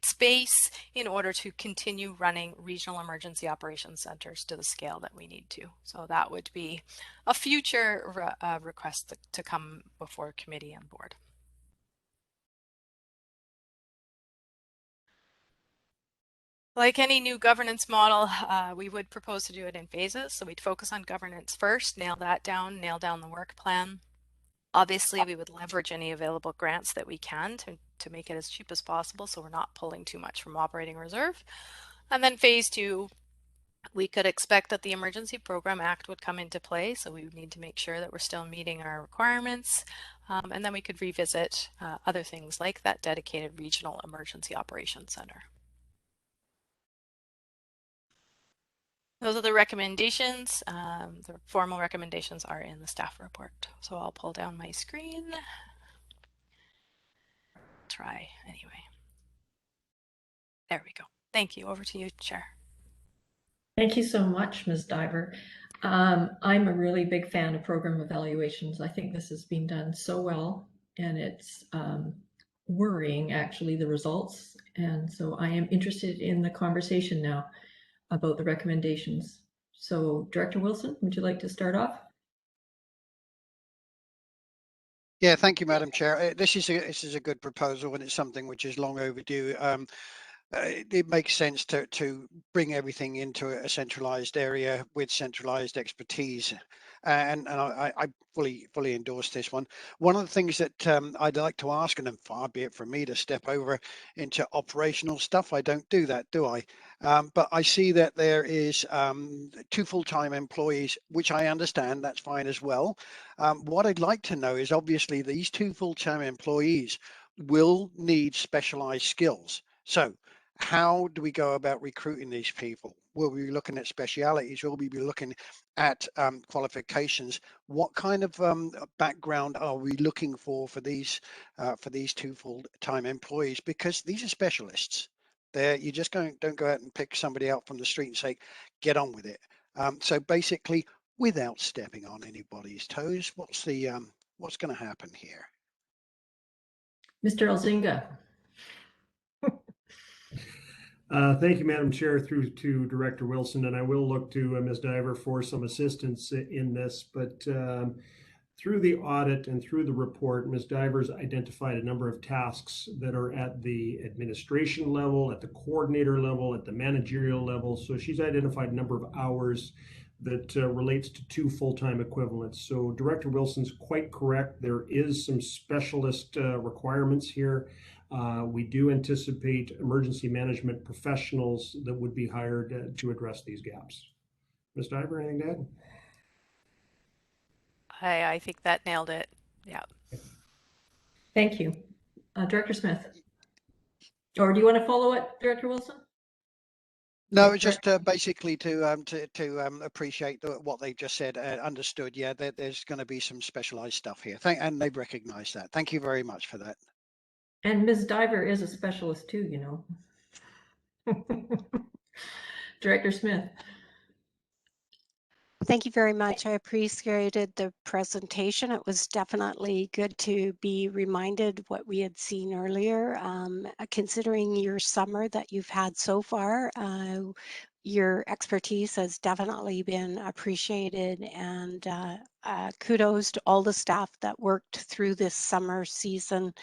Speaker 17: space in order to continue running regional emergency operations centers to the scale that we need to. So that would be a future request to come before committee and board. Like any new governance model, we would propose to do it in phases. So we'd focus on governance first, nail that down, nail down the work plan. Obviously, we would leverage any available grants that we can to make it as cheap as possible, so we're not pulling too much from operating reserve. And then phase 2, we could expect that the Emergency Program Act would come into play, so we would need to make sure that we're still meeting our requirements. And then we could revisit other things like that dedicated Regional Emergency Operations Center. Those are the recommendations. The formal recommendations are in the staff report. So I'll pull down my screen. Try anyway. There we go. Thank you. Over to you, Chair.
Speaker 1: Thank you so much, Ms. Diver. I'm a really big fan of program evaluations. I think this has been done so well, and it's worrying, actually, the results. And so I am interested in the conversation now about the recommendations. So Director Wilson, would you like to start off?
Speaker 13: Yeah, thank you, Madam Chair. This is a good proposal, and it's something which is long overdue. It makes sense to bring everything into a centralized area with centralized expertise. And I fully endorse this one. One of the things that I'd like to ask, and far be it from me to step over into operational stuff, I don't do that, do I? But I see that there is 2 full-time employees, which I understand, that's fine as well. What I'd like to know is, obviously, these 2 full-time employees will need specialized skills. So how do we go about recruiting these people? Will we be looking at specialities? Will we be looking at qualifications? What kind of background are we looking for these 2 full-time employees? Because these are specialists. You just don't go out and pick somebody out from the street and say, get on with it. So basically, without stepping on anybody's toes, what's going to happen here?
Speaker 1: Mr. Elzinga.
Speaker 4: Thank you, Madam Chair, through to Director Wilson, and I will look to Ms. Diver for some assistance in this. But through the audit and through the report, Ms. Divers identified a number of tasks that are at the administration level, at the coordinator level, at the managerial level. So she's identified a number of hours that relates to 2 full-time equivalents. So Director Wilson's quite correct. There is some specialist requirements here. We do anticipate emergency management professionals that would be hired to address these gaps. Ms. Diver, anything to add?
Speaker 17: I think that nailed it. Yeah.
Speaker 1: Thank you. Director Smith. Or do you want to follow up, Director Wilson?
Speaker 13: No, it's just basically to appreciate what they just said. Understood. Yeah, there's going to be some specialized stuff here. And they've recognized that. Thank you very much for that.
Speaker 1: And Ms. Diver is a specialist too, you know. Director Smith.
Speaker 11: Thank you very much. I appreciated the presentation. It was definitely good to be reminded what we had seen earlier. Considering your summer that you've had so far, your expertise has definitely been appreciated, and kudos to all the staff that worked through this summer season.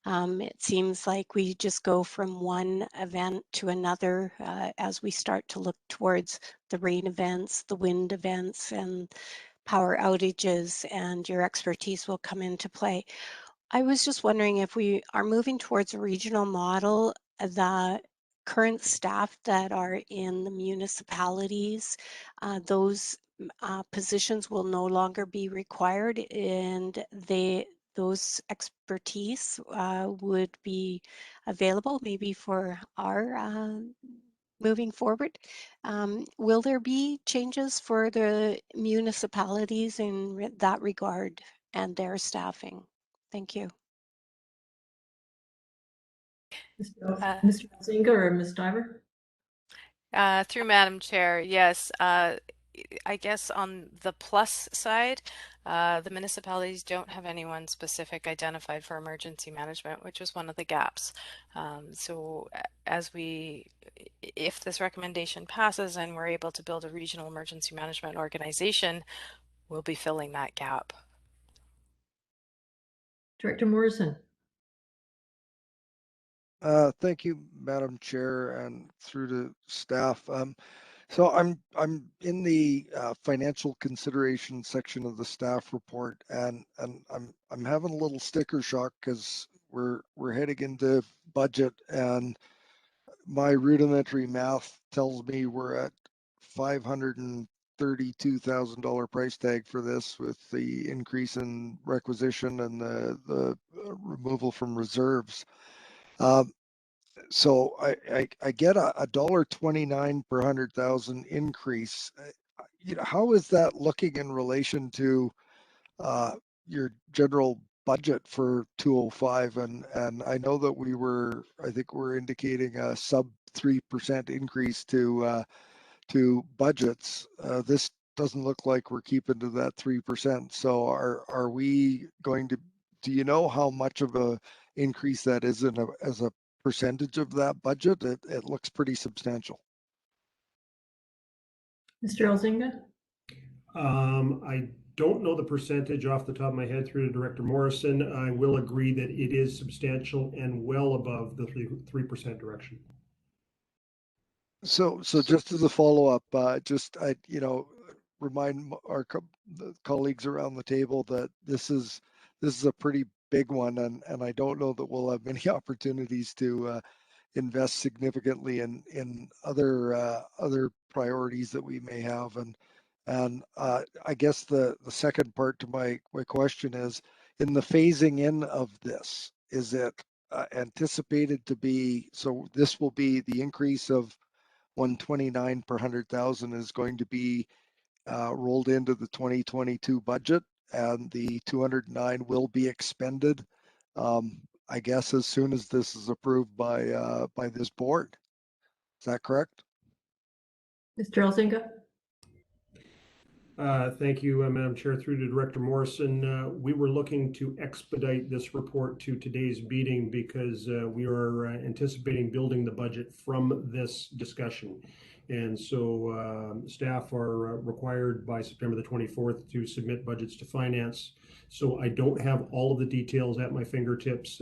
Speaker 11: It seems like we just go from one event to another as we start to look towards the rain events, the wind events, and power outages, and your expertise will come into play. I was just wondering if we are moving towards a regional model, the current staff that are in the municipalities, those positions will no longer be required, and those expertise would be available maybe for our moving forward. Will there be changes for the municipalities in that regard and their staffing? Thank you.
Speaker 1: Mr. Elzinga or Ms. Diver?
Speaker 17: Through Madam Chair, yes. I guess on the plus side, the municipalities don't have anyone specific identified for emergency management, which was one of the gaps. So if this recommendation passes and we're able to build a regional emergency management organization, we'll be filling that gap.
Speaker 1: Director Morrison.
Speaker 10: Thank you, Madam Chair, and through to staff. So I'm in the financial consideration section of the staff report, and I'm having a little sticker shock because we're heading into budget, and my rudimentary math tells me we're at $532,000 price tag for this, with the increase in requisition and the removal from reserves. So I get a $1.29 per 100,000 increase. You know, how is that looking in relation to your general budget for 205? And I know that I think we're indicating a sub 3% increase to budgets. This doesn't look like we're keeping to that 3%. So are we going to? Do you know how much of a increase that is as a percentage of that budget? It looks pretty substantial.
Speaker 1: Mr. Elzinga?
Speaker 4: I don't know the percentage off the top of my head through to Director Morrison. I will agree that it is substantial and well above the 3% direction.
Speaker 10: So just as a follow-up, remind our colleagues around the table that this is a pretty big one, and I don't know that we'll have many opportunities to invest significantly in other priorities that we may have. And I guess the second part to my question is, in the phasing in of this, is it anticipated to be, so this will be the increase of 129 per 100,000 is going to be rolled into the 2022 budget, and the 209 will be expended, I guess, as soon as this is approved by this board. Is that correct?
Speaker 1: Mr. Elzinga?
Speaker 4: Thank you, Madam Chair. Through to Director Morrison, we were looking to expedite this report to today's meeting because we are anticipating building the budget from this discussion. And so staff are required by September the 24th to submit budgets to finance. So I don't have all of the details at my fingertips.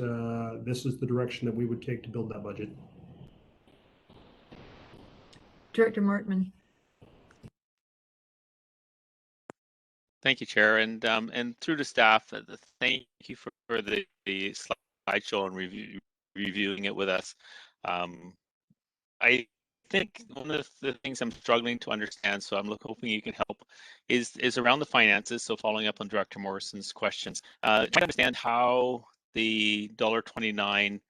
Speaker 4: This is the direction that we would take to build that budget.
Speaker 1: Director Martman.
Speaker 12: Thank you, Chair, and through the staff, thank you for the slideshow and reviewing it with us. I think one of the things I'm struggling to understand, so I'm hoping you can help, is around the finances. So following up on Director Morrison's questions, trying to understand how the $1.29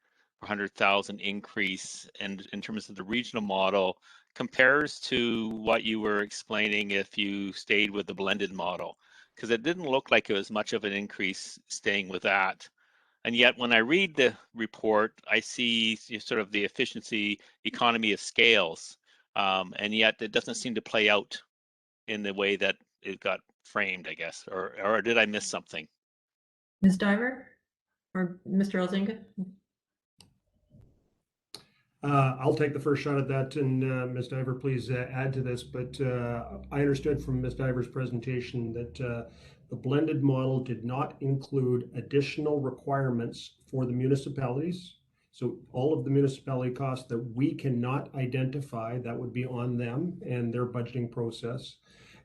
Speaker 12: per 100,000 increase in terms of the regional model compares to what you were explaining if you stayed with the blended model, because it didn't look like it was much of an increase staying with that. And yet when I read the report, I see sort of the efficiency economy of scales, and yet it doesn't seem to play out in the way that it got framed, I guess, or did I miss something?
Speaker 1: Ms. Diver or Mr. Elzinga?
Speaker 4: I'll take the first shot at that, and Ms. Diver, please add to this. But I understood from Ms. Diver's presentation that the blended model did not include additional requirements for the municipalities. So all of the municipality costs that we cannot identify, that would be on them and their budgeting process,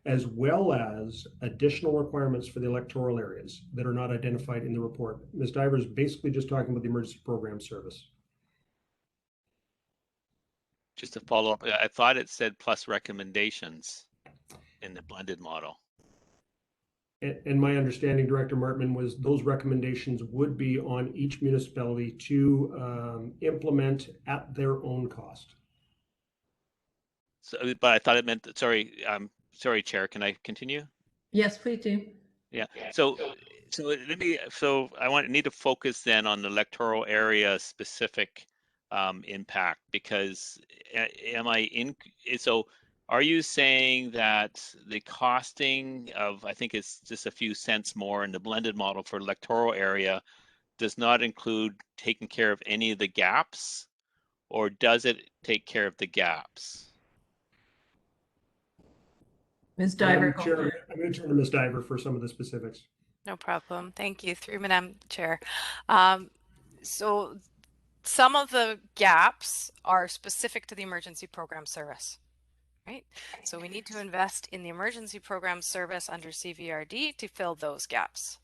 Speaker 4: as well as additional requirements for the electoral areas that are not identified in the report. Ms. Diver is basically just talking about the emergency program service.
Speaker 12: Just to follow up, I thought it said plus recommendations in the blended model.
Speaker 4: And my understanding, Director Martman, was those recommendations would be on each municipality to implement at their own cost.
Speaker 12: So, but I thought it meant that, sorry, Chair, can I continue?
Speaker 1: Yes, please do.
Speaker 12: Yeah. So I need to focus then on the electoral area specific impact, because are you saying that the costing of, I think it's just a few cents more in the blended model for electoral area, does not include taking care of any of the gaps, or does it take care of the gaps?
Speaker 1: Ms. Diver.
Speaker 4: Chair, I'm going to turn to Ms. Diver for some of the specifics.
Speaker 17: No problem. Thank you. Through Madam Chair. So some of the gaps are specific to the emergency program service, right? So we need to invest in the emergency program service under CVRD to fill those gaps.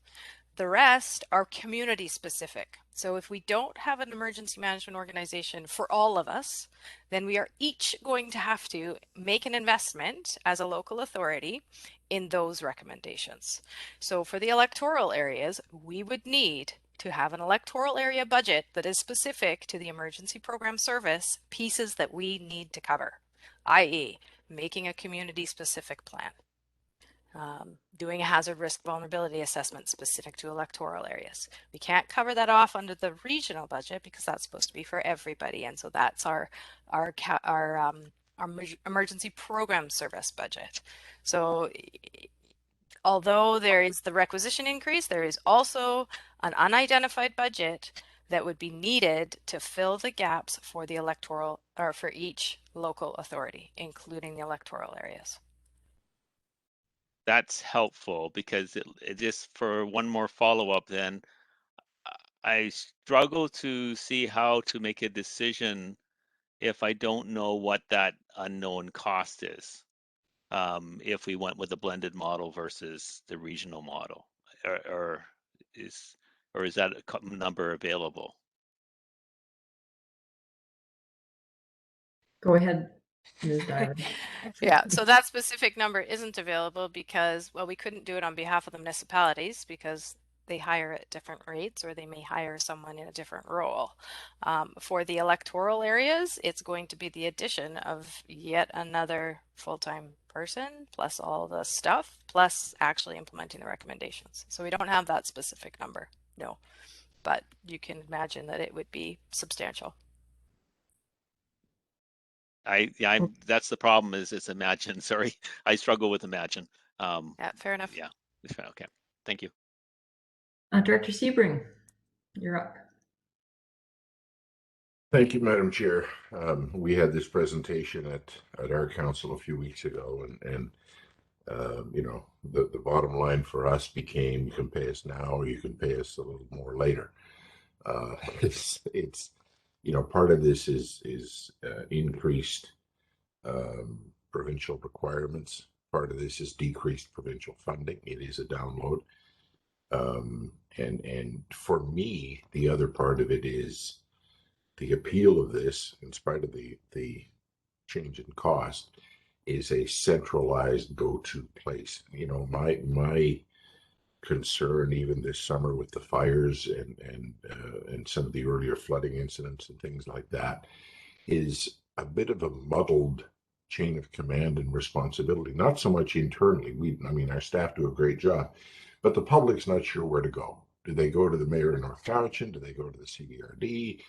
Speaker 17: The rest are community specific. So if we don't have an emergency management organization for all of us, then we are each going to have to make an investment as a local authority in those recommendations. So for the electoral areas, we would need to have an electoral area budget that is specific to the emergency program service pieces that we need to cover, i.e. making a community specific plan. Doing a hazard risk vulnerability assessment specific to electoral areas. We can't cover that off under the regional budget because that's supposed to be for everybody, and so that's our emergency program service budget. So although there is the requisition increase, there is also an unidentified budget that would be needed to fill the gaps for the electoral, or for each local authority, including the electoral areas.
Speaker 12: That's helpful, because it just, for one more follow-up then, I struggle to see how to make a decision if I don't know what that unknown cost is, if we went with a blended model versus the regional model, or is that a number available?
Speaker 1: Go ahead, Ms. Diver.
Speaker 17: Yeah, so that specific number isn't available because, well, we couldn't do it on behalf of the municipalities because they hire at different rates, or they may hire someone in a different role. For the electoral areas, it's going to be the addition of yet another full-time person, plus all the stuff, plus actually implementing the recommendations. So we don't have that specific number, no, but you can imagine that it would be substantial.
Speaker 12: That's the problem, is it's imagine. Sorry, I struggle with imagine.
Speaker 17: Yeah, fair enough.
Speaker 12: Yeah, okay, thank you.
Speaker 1: Director Sebring, you're up.
Speaker 3: Thank you, Madam Chair. We had this presentation at our council a few weeks ago, and you know, the bottom line for us became you can pay us now or you can pay us a little more later. It's you know, part of this is increased provincial requirements. Part of this is decreased provincial funding. It is a download. And for me, the other part of it is the appeal of this, in spite of the change in cost, is a centralized go-to place. You know, my concern even this summer with the fires and some of the earlier flooding incidents and things like that is a bit of a muddled chain of command and responsibility. Not so much internally. I mean, our staff do a great job, but the public's not sure where to go. Do they go to the mayor of North Cowichan? Do they go to the CBRD?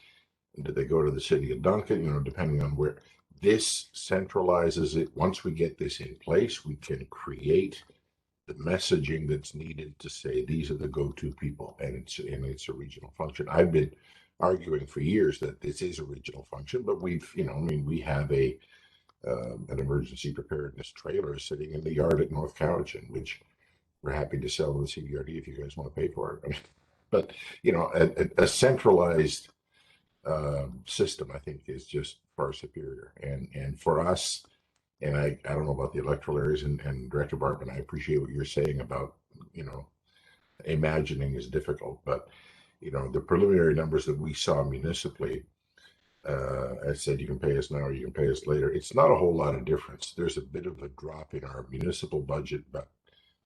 Speaker 3: Do they go to the city of Duncan? You know, depending on where. This centralizes it. Once we get this in place, we can create the messaging that's needed to say these are the go-to people, and it's a regional function. I've been arguing for years that this is a regional function, but we've, you know, I mean, we have an emergency preparedness trailer sitting in the yard at North Cowichan, which we're happy to sell to the CBRD if you guys want to pay for it. But you know, a centralized system, I think, is just far superior. And for us, and I don't know about the electoral areas, and Director Bartman, I appreciate what you're saying about, you know, imagining is difficult, but you know, the preliminary numbers that we saw municipally, I said you can pay us now or you can pay us later. It's not a whole lot of difference. There's a bit of a drop in our municipal budget, but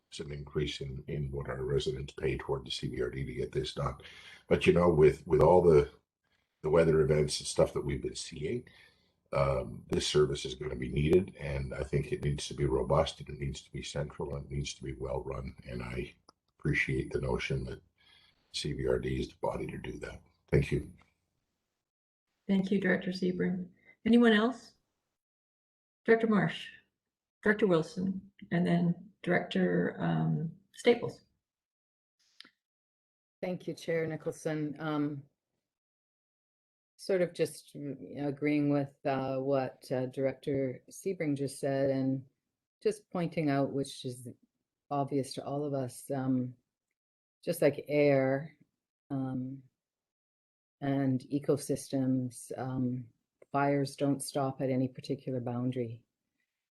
Speaker 3: it's an increase in what our residents pay toward the CBRD to get this done. But you know, with all the weather events and stuff that we've been seeing, this service is going to be needed, and I think it needs to be robust, and it needs to be central, and it needs to be well run. And I appreciate the notion that CBRD is the body to do that. Thank you.
Speaker 1: Thank you, Director Sebring. Anyone else? Director Marsh, Director Wilson, and then Director Staples.
Speaker 6: Thank you, Chair Nicholson. Sort of just agreeing with what Director Sebring just said, and just pointing out, which is obvious to all of us, just like air and ecosystems, fires don't stop at any particular boundary.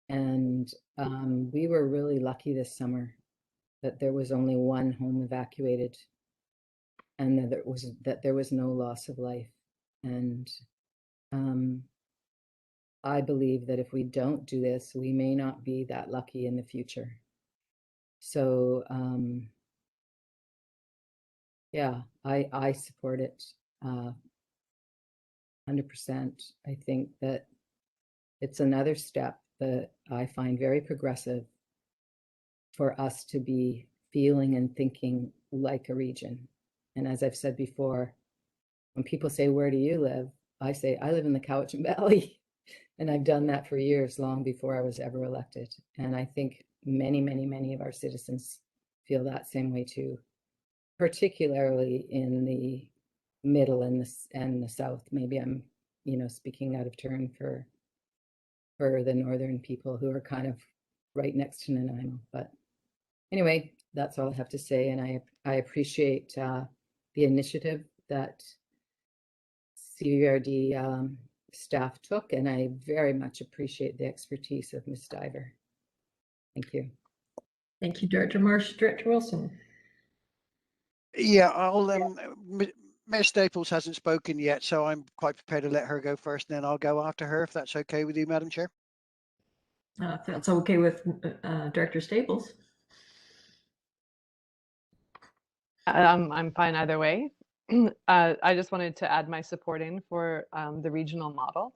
Speaker 6: And we were really lucky this summer that there was only one home evacuated, and that there was no loss of life. And I believe that if we don't do this, we may not be that lucky in the future. So yeah, I support it 100%. I think that it's another step that I find very progressive for us to be feeling and thinking like a region. And as I've said before, when people say, where do you live? I say, I live in the Cowichan Valley. And I've done that for years, long before I was ever elected. And I think many, many, many of our citizens feel that same way too, particularly in the middle and the south. Maybe I'm, you know, speaking out of turn for the northern people who are kind of right next to Nanaimo. But anyway, that's all I have to say. And I appreciate the initiative that CBRD staff took, and I very much appreciate the expertise of Ms. Diver. Thank you.
Speaker 1: Thank you, Director Marsh. Director Wilson.
Speaker 13: Yeah, I'll. Ms. Staples hasn't spoken yet, so I'm quite prepared to let her go first, and then I'll go after her, if that's okay with you, Madam Chair.
Speaker 1: If that's okay with Director Staples.
Speaker 18: I'm fine either way. I just wanted to add my support in for the regional model.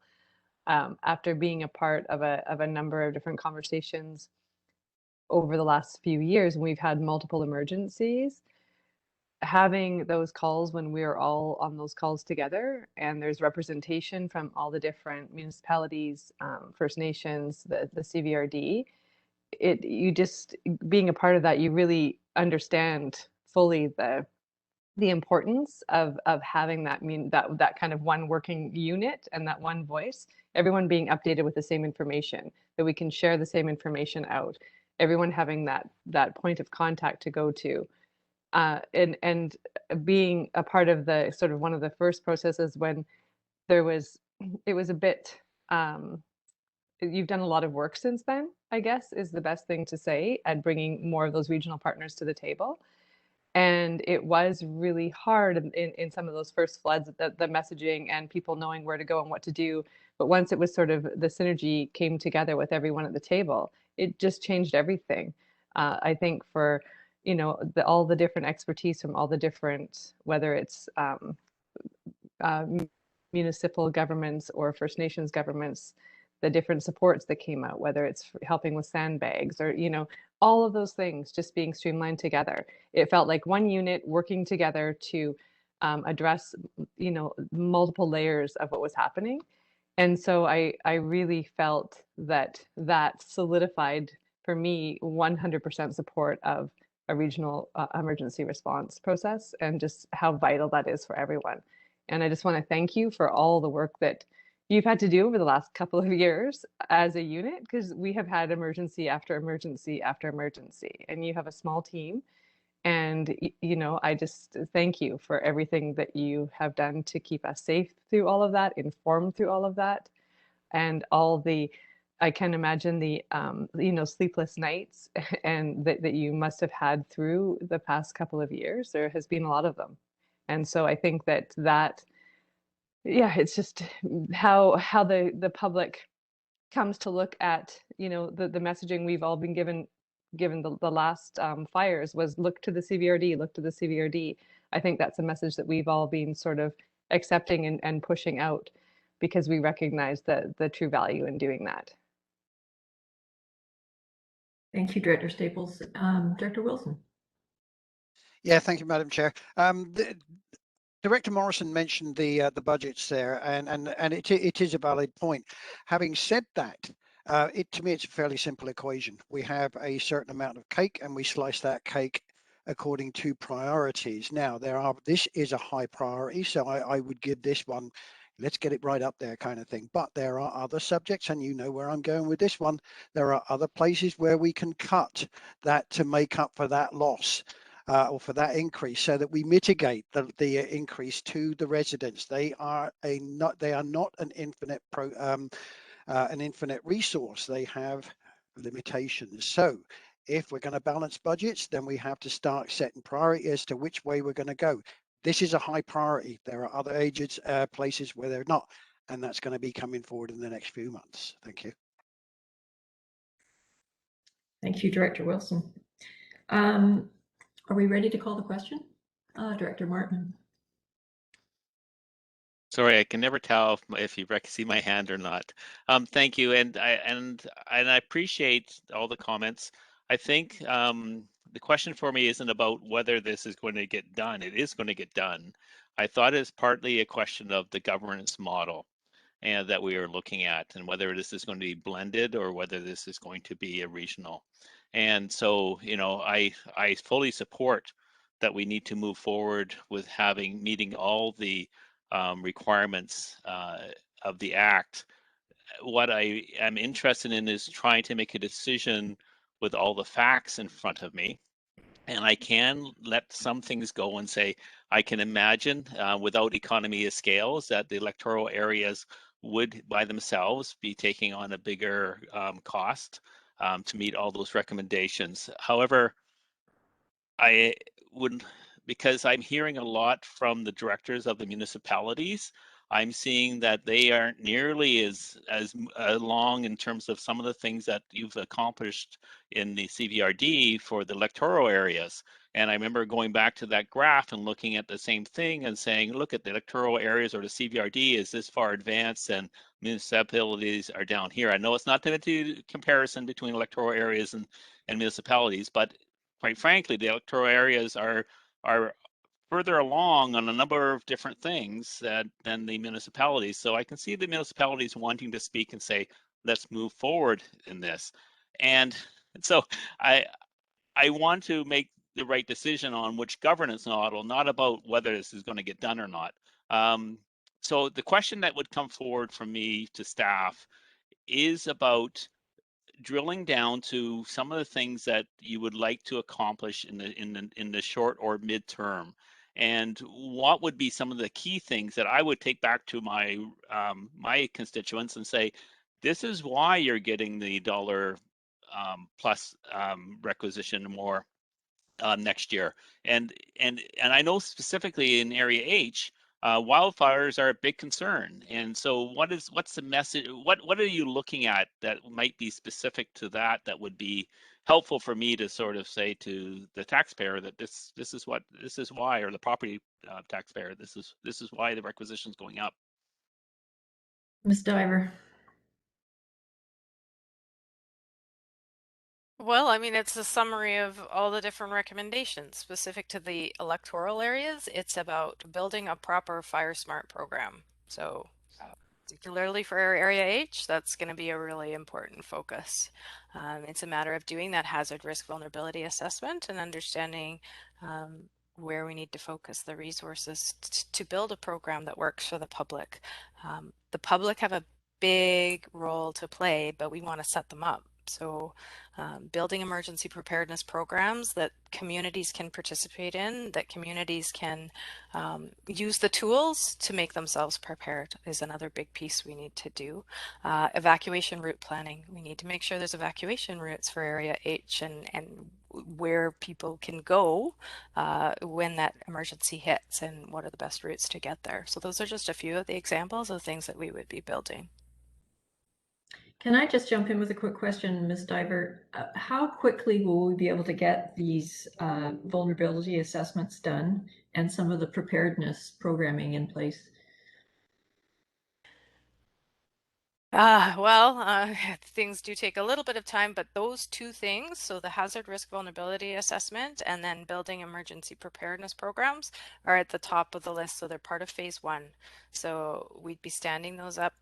Speaker 18: After being a part of a number of different conversations over the last few years, and we've had multiple emergencies, having those calls when we're all on those calls together, and there's representation from all the different municipalities, First Nations, the CVRD, you just, being a part of that, you really understand fully the importance of having that kind of one working unit and that one voice, everyone being updated with the same information, that we can share the same information out, everyone having that point of contact to go to, and being a part of the sort of one of the first processes when it was a bit, you've done a lot of work since then, I guess, is the best thing to say, at bringing more of those regional partners to the table. And it was really hard in some of those first floods, the messaging and people knowing where to go and what to do. But once it was sort of the synergy came together with everyone at the table, it just changed everything. I think for, all the different expertise from all the different, whether it's municipal governments or First Nations governments, the different supports that came out, whether it's helping with sandbags or, all of those things just being streamlined together. It felt like one unit working together to address, multiple layers of what was happening. And so I really felt that solidified for me 100% support of a regional emergency response process, and just how vital that is for everyone. And I just want to thank you for all the work that you've had to do over the last couple of years as a unit, because we have had emergency after emergency after emergency, and you have a small team. And, I just thank you for everything that you have done to keep us safe through all of that, informed through all of that, and I can imagine the, sleepless nights and that you must have had through the past couple of years. There has been a lot of them. And so I think that it's just how the public comes to look at, the messaging we've all been given the last fires was look to the CVRD, look to the CVRD. I think that's a message that we've all been sort of accepting and pushing out, because we recognize the true value in doing that.
Speaker 1: Thank you, Director Staples. Director Wilson.
Speaker 13: Yeah, thank you, Madam Chair. Director Morrison mentioned the budgets there, and it is a valid point. Having said that, to me, it's a fairly simple equation. We have a certain amount of cake, and we slice that cake according to priorities. Now, this is a high priority, so I would give this one, let's get it right up there kind of thing. But there are other subjects, and you know where I'm going with this one. There are other places where we can cut that to make up for that loss. Or for that increase, so that we mitigate the increase to the residents. They are not an infinite resource. They have limitations. So if we're going to balance budgets, then we have to start setting priority as to which way we're going to go. This is a high priority. There are other places where they're not, and that's going to be coming forward in the next few months. Thank you.
Speaker 1: Thank you, Director Wilson. Are we ready to call the question? Director Martin.
Speaker 12: Sorry, I can never tell if you see my hand or not. Thank you, and I appreciate all the comments. I think the question for me isn't about whether this is going to get done. It is going to get done. I thought it's partly a question of the governance model and that we are looking at, and whether this is going to be blended or whether this is going to be a regional. And so, I fully support that we need to move forward with meeting all the requirements of the Act. What I am interested in is trying to make a decision with all the facts in front of me. And I can let some things go and say, I can imagine without economy of scales that the electoral areas would by themselves be taking on a bigger cost to meet all those recommendations. However, I wouldn't, because I'm hearing a lot from the directors of the municipalities, I'm seeing that they aren't nearly as long in terms of some of the things that you've accomplished in the CVRD for the electoral areas. And I remember going back to that graph and looking at the same thing and saying, look at the electoral areas, or the CVRD is this far advanced and municipalities are down here. I know it's not a comparison between electoral areas and municipalities, but quite frankly, the electoral areas are further along on a number of different things than the municipalities. So I can see the municipalities wanting to speak and say, let's move forward in this. And so I want to make the right decision on which governance model, not about whether this is going to get done or not. So the question that would come forward from me to staff is about drilling down to some of the things that you would like to accomplish in the short or midterm, and what would be some of the key things that I would take back to my my constituents and say, this is why you're getting the dollar plus requisition more next year. And I know specifically in Area H, wildfires are a big concern. And so what's the message? What are you looking at that might be specific to that would be helpful for me to sort of say to the taxpayer that this is why, or the property taxpayer, this is why the requisition is going up.
Speaker 1: Ms. Diver.
Speaker 17: Well, I mean, it's a summary of all the different recommendations. Specific to the electoral areas, it's about building a proper Firesmart program. So particularly for Area H, that's going to be a really important focus. It's a matter of doing that hazard risk vulnerability assessment and understanding where we need to focus the resources to build a program that works for the public. The public have a big role to play, but we want to set them up. So building emergency preparedness programs that communities can participate in, that communities can use the tools to make themselves prepared is another big piece we need to do. Evacuation route planning. We need to make sure there's evacuation routes for Area H and where people can go when that emergency hits and what are the best routes to get there. So those are just a few of the examples of things that we would be building.
Speaker 1: Can I just jump in with a quick question, Ms. Diver? How quickly will we be able to get these vulnerability assessments done and some of the preparedness programming in place?
Speaker 17: Things do take a little bit of time, but those two things, so the hazard risk vulnerability assessment and then building emergency preparedness programs, are at the top of the list. So they're part of phase 1. So we'd be standing those up.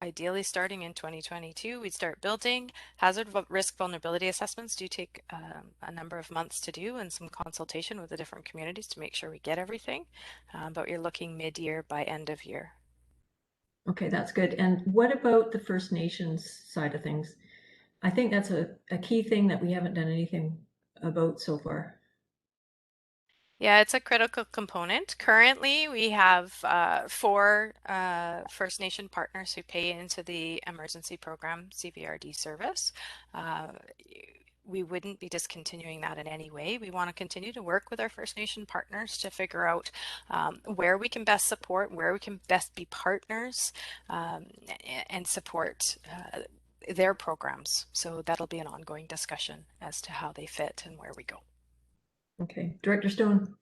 Speaker 17: Ideally starting in 2022, we'd start building. Hazard risk vulnerability assessments do take a number of months to do and some consultation with the different communities to make sure we get everything. But you're looking mid-year by end of year.
Speaker 1: Okay, that's good. And what about the First Nations side of things? I think that's a key thing that we haven't done anything about so far.
Speaker 17: Yeah, it's a critical component. Currently, we have 4 First Nation partners who pay into the emergency program CVRD service. We wouldn't be discontinuing that in any way. We want to continue to work with our First Nation partners to figure out where we can best support, where we can best be partners and support their programs. So that'll be an ongoing discussion as to how they fit and where we go.
Speaker 1: Okay, Director Stone.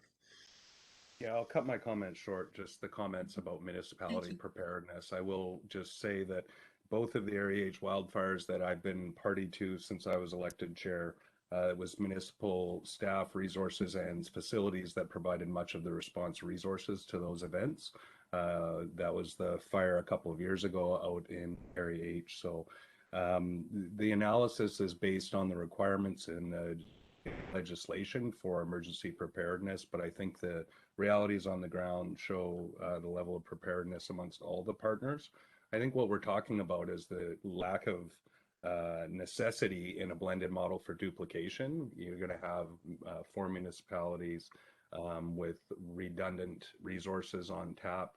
Speaker 9: Yeah, I'll cut my comments short, just the comments about municipality preparedness. I will just say that both of the Area H wildfires that I've been party to since I was elected chair, it was municipal staff, resources, and facilities that provided much of the response resources to those events. That was the fire a couple of years ago out in Area H. So the analysis is based on the requirements in the legislation for emergency preparedness, but I think the realities on the ground show the level of preparedness amongst all the partners. I think what we're talking about is the lack of necessity in a blended model for duplication. You're going to have 4 municipalities with redundant resources on tap.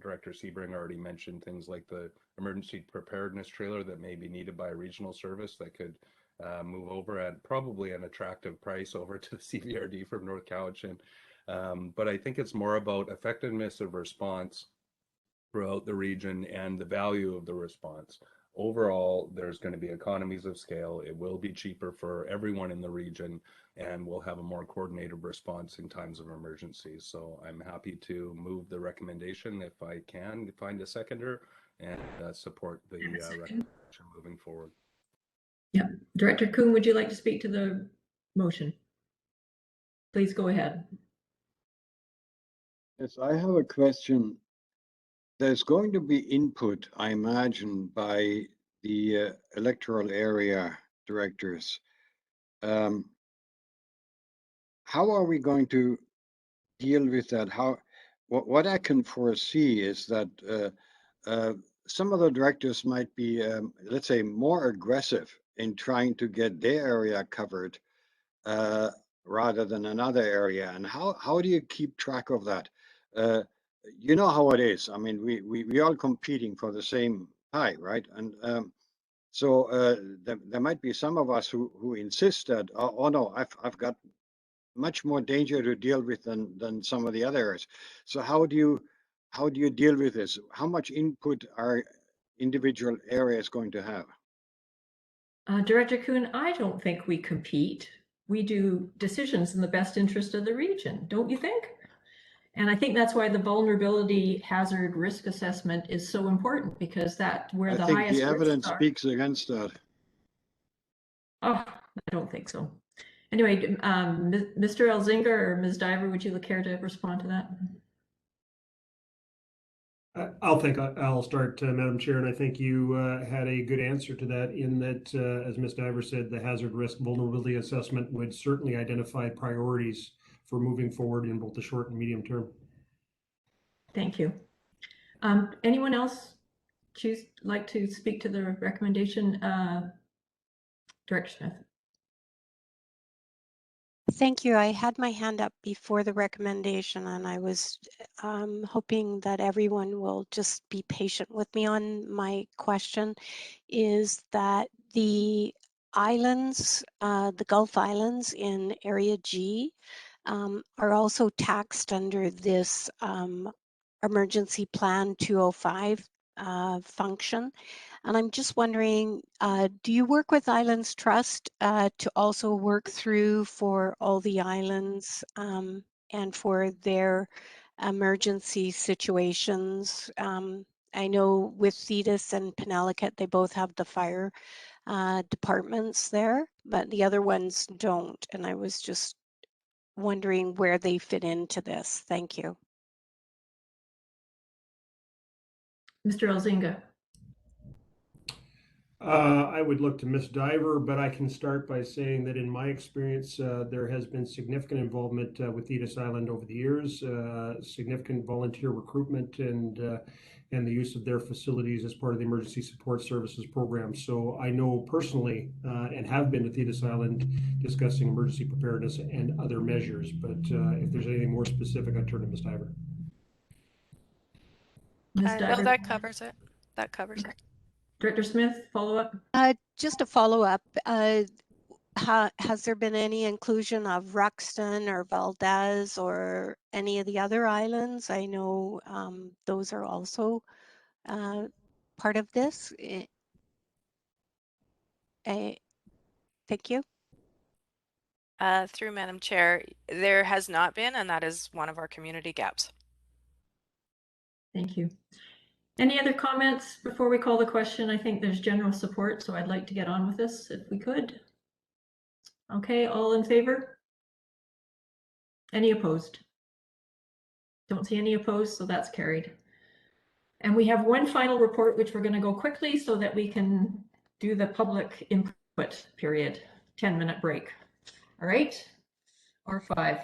Speaker 9: Director Sebring already mentioned things like the emergency preparedness trailer that may be needed by a regional service that could move over at probably an attractive price over to the CVRD from North Cowichan. But I think it's more about effectiveness of response throughout the region and the value of the response. Overall, there's going to be economies of scale. It will be cheaper for everyone in the region, and we'll have a more coordinated response in times of emergency. So I'm happy to move the recommendation if I can find a seconder and support the recommendation moving forward.
Speaker 1: Yeah, Director Kuhn, would you like to speak to the motion? Please go ahead.
Speaker 2: Yes, I have a question. There's going to be input, I imagine, by the electoral area directors. how are we going to deal with that? What I can foresee is that some of the directors might be, let's say, more aggressive in trying to get their area covered rather than another area. And how do you keep track of that? You know how it is. I mean, we all competing for the same pie, right? And so there might be some of us who insist that, oh no, I've got much more danger to deal with than some of the other areas. So how do you deal with this? How much input are individual areas going to have?
Speaker 1: Director Kuhn, I don't think we compete. We do decisions in the best interest of the region, don't you think? And I think that's why the vulnerability hazard risk assessment is so important, because that's where
Speaker 2: I
Speaker 1: the
Speaker 2: think
Speaker 1: highest
Speaker 2: the evidence
Speaker 1: risks are.
Speaker 2: speaks against that.
Speaker 1: Oh, I don't think so. Anyway, Mr. Elzinga or Ms. Diver, would you care to respond to that?
Speaker 4: I'll start, Madam Chair, and I think you had a good answer to that in that, as Ms. Diver said, the hazard risk vulnerability assessment would certainly identify priorities for moving forward in both the short and medium term.
Speaker 1: Thank you. Anyone else like to speak to the recommendation? Director Smith.
Speaker 11: Thank you. I had my hand up before the recommendation, and I was hoping that everyone will just be patient with me on my question. Is that the islands, the Gulf Islands in Area G, are also taxed under this Emergency Plan 205 function. And I'm just wondering, do you work with Islands Trust to also work through for all the islands and for their emergency situations? I know with Thetis and Penelakut, they both have the fire departments there, but the other ones don't. And I was just wondering where they fit into this. Thank you.
Speaker 1: Mr. Elzinga.
Speaker 4: I would look to Ms. Diver, but I can start by saying that in my experience, there has been significant involvement with Thetis Island over the years, significant volunteer recruitment and the use of their facilities as part of the Emergency Support Services program. So I know personally and have been to Thetis Island discussing emergency preparedness and other measures, but if there's anything more specific, I'd turn to Ms. Diver.
Speaker 1: Ms. Diver.
Speaker 17: No, that covers it. That covers it.
Speaker 1: Director Smith, follow up?
Speaker 11: Just a follow up. Has there been any inclusion of Ruxton or Valdez or any of the other islands? I know those are also part of this. Thank you.
Speaker 17: Through Madam Chair, there has not been, and that is one of our community gaps.
Speaker 1: Thank you. Any other comments before we call the question? I think there's general support, so I'd like to get on with this if we could. Okay, all in favor? Any opposed? Don't see any opposed, so that's carried. And we have one final report, which we're going to go quickly so that we can do the public input period. 10-minute break. All right, R5.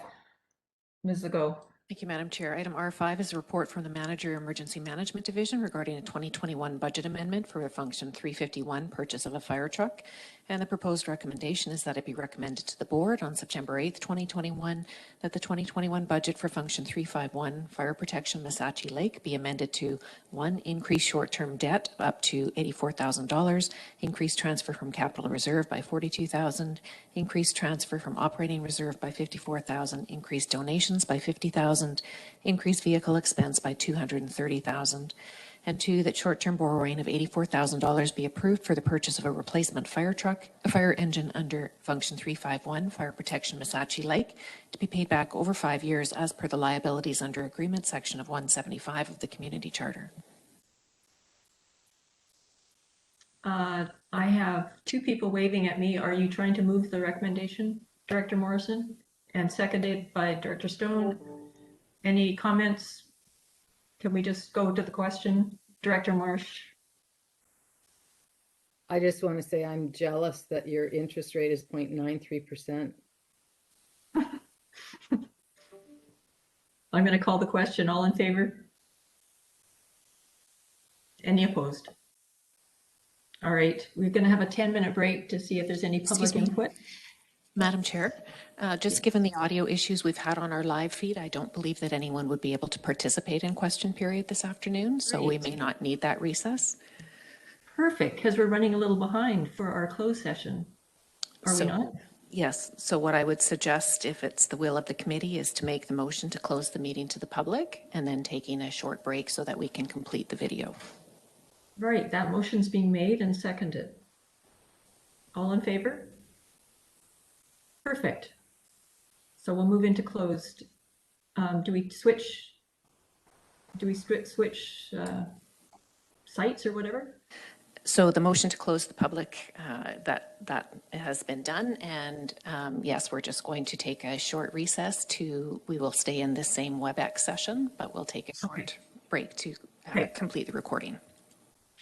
Speaker 1: Ms. Legault.
Speaker 7: Thank you, Madam Chair. Item R5 is a report from the Manager Emergency Management Division regarding a 2021 budget amendment for a Function 351 purchase of a fire truck. And the proposed recommendation is that it be recommended to the board on September 8th, 2021, that the 2021 budget for Function 351 Fire Protection Missachi Lake be amended to 1. Increase short-term debt up to $84,000, increase transfer from capital reserve by $42,000, increase transfer from operating reserve by $54,000, increase donations by $50,000, increase vehicle expense by $230,000, and 2, that short-term borrowing of $84,000 be approved for the purchase of a replacement fire truck, a fire engine under Function 351, Fire Protection Missachi Lake, to be paid back over 5 years as per the liabilities under agreement section of 175 of the Community Charter.
Speaker 1: I have 2 people waving at me. Are you trying to move the recommendation, Director Morrison? And seconded by Director Stone. Any comments? Can we just go to the question? Director Marsh.
Speaker 6: I just want to say I'm jealous that your interest rate is 0.93%.
Speaker 1: I'm going to call the question. All in favor? Any opposed? All right, we're going to have a 10-minute break to see if there's any public
Speaker 7: Excuse me.
Speaker 1: input.
Speaker 7: Madam Chair, just given the audio issues we've had on our live feed, I don't believe that anyone would be able to participate in question period this afternoon, so we may not need that recess.
Speaker 1: Perfect, because we're running a little behind for our closed session. Are we not?
Speaker 7: Yes, so what I would suggest, if it's the will of the committee, is to make the motion to close the meeting to the public and then taking a short break so that we can complete the video.
Speaker 1: Right, that motion's being made and seconded. All in favor? Perfect. So we'll move into closed. Do we switch sites or whatever?
Speaker 7: So the motion to close the public, that has been done. And yes, we're just going to take a short recess we will stay in this same WebEx session, but we'll take a short break to complete the recording.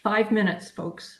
Speaker 1: 5 minutes, folks.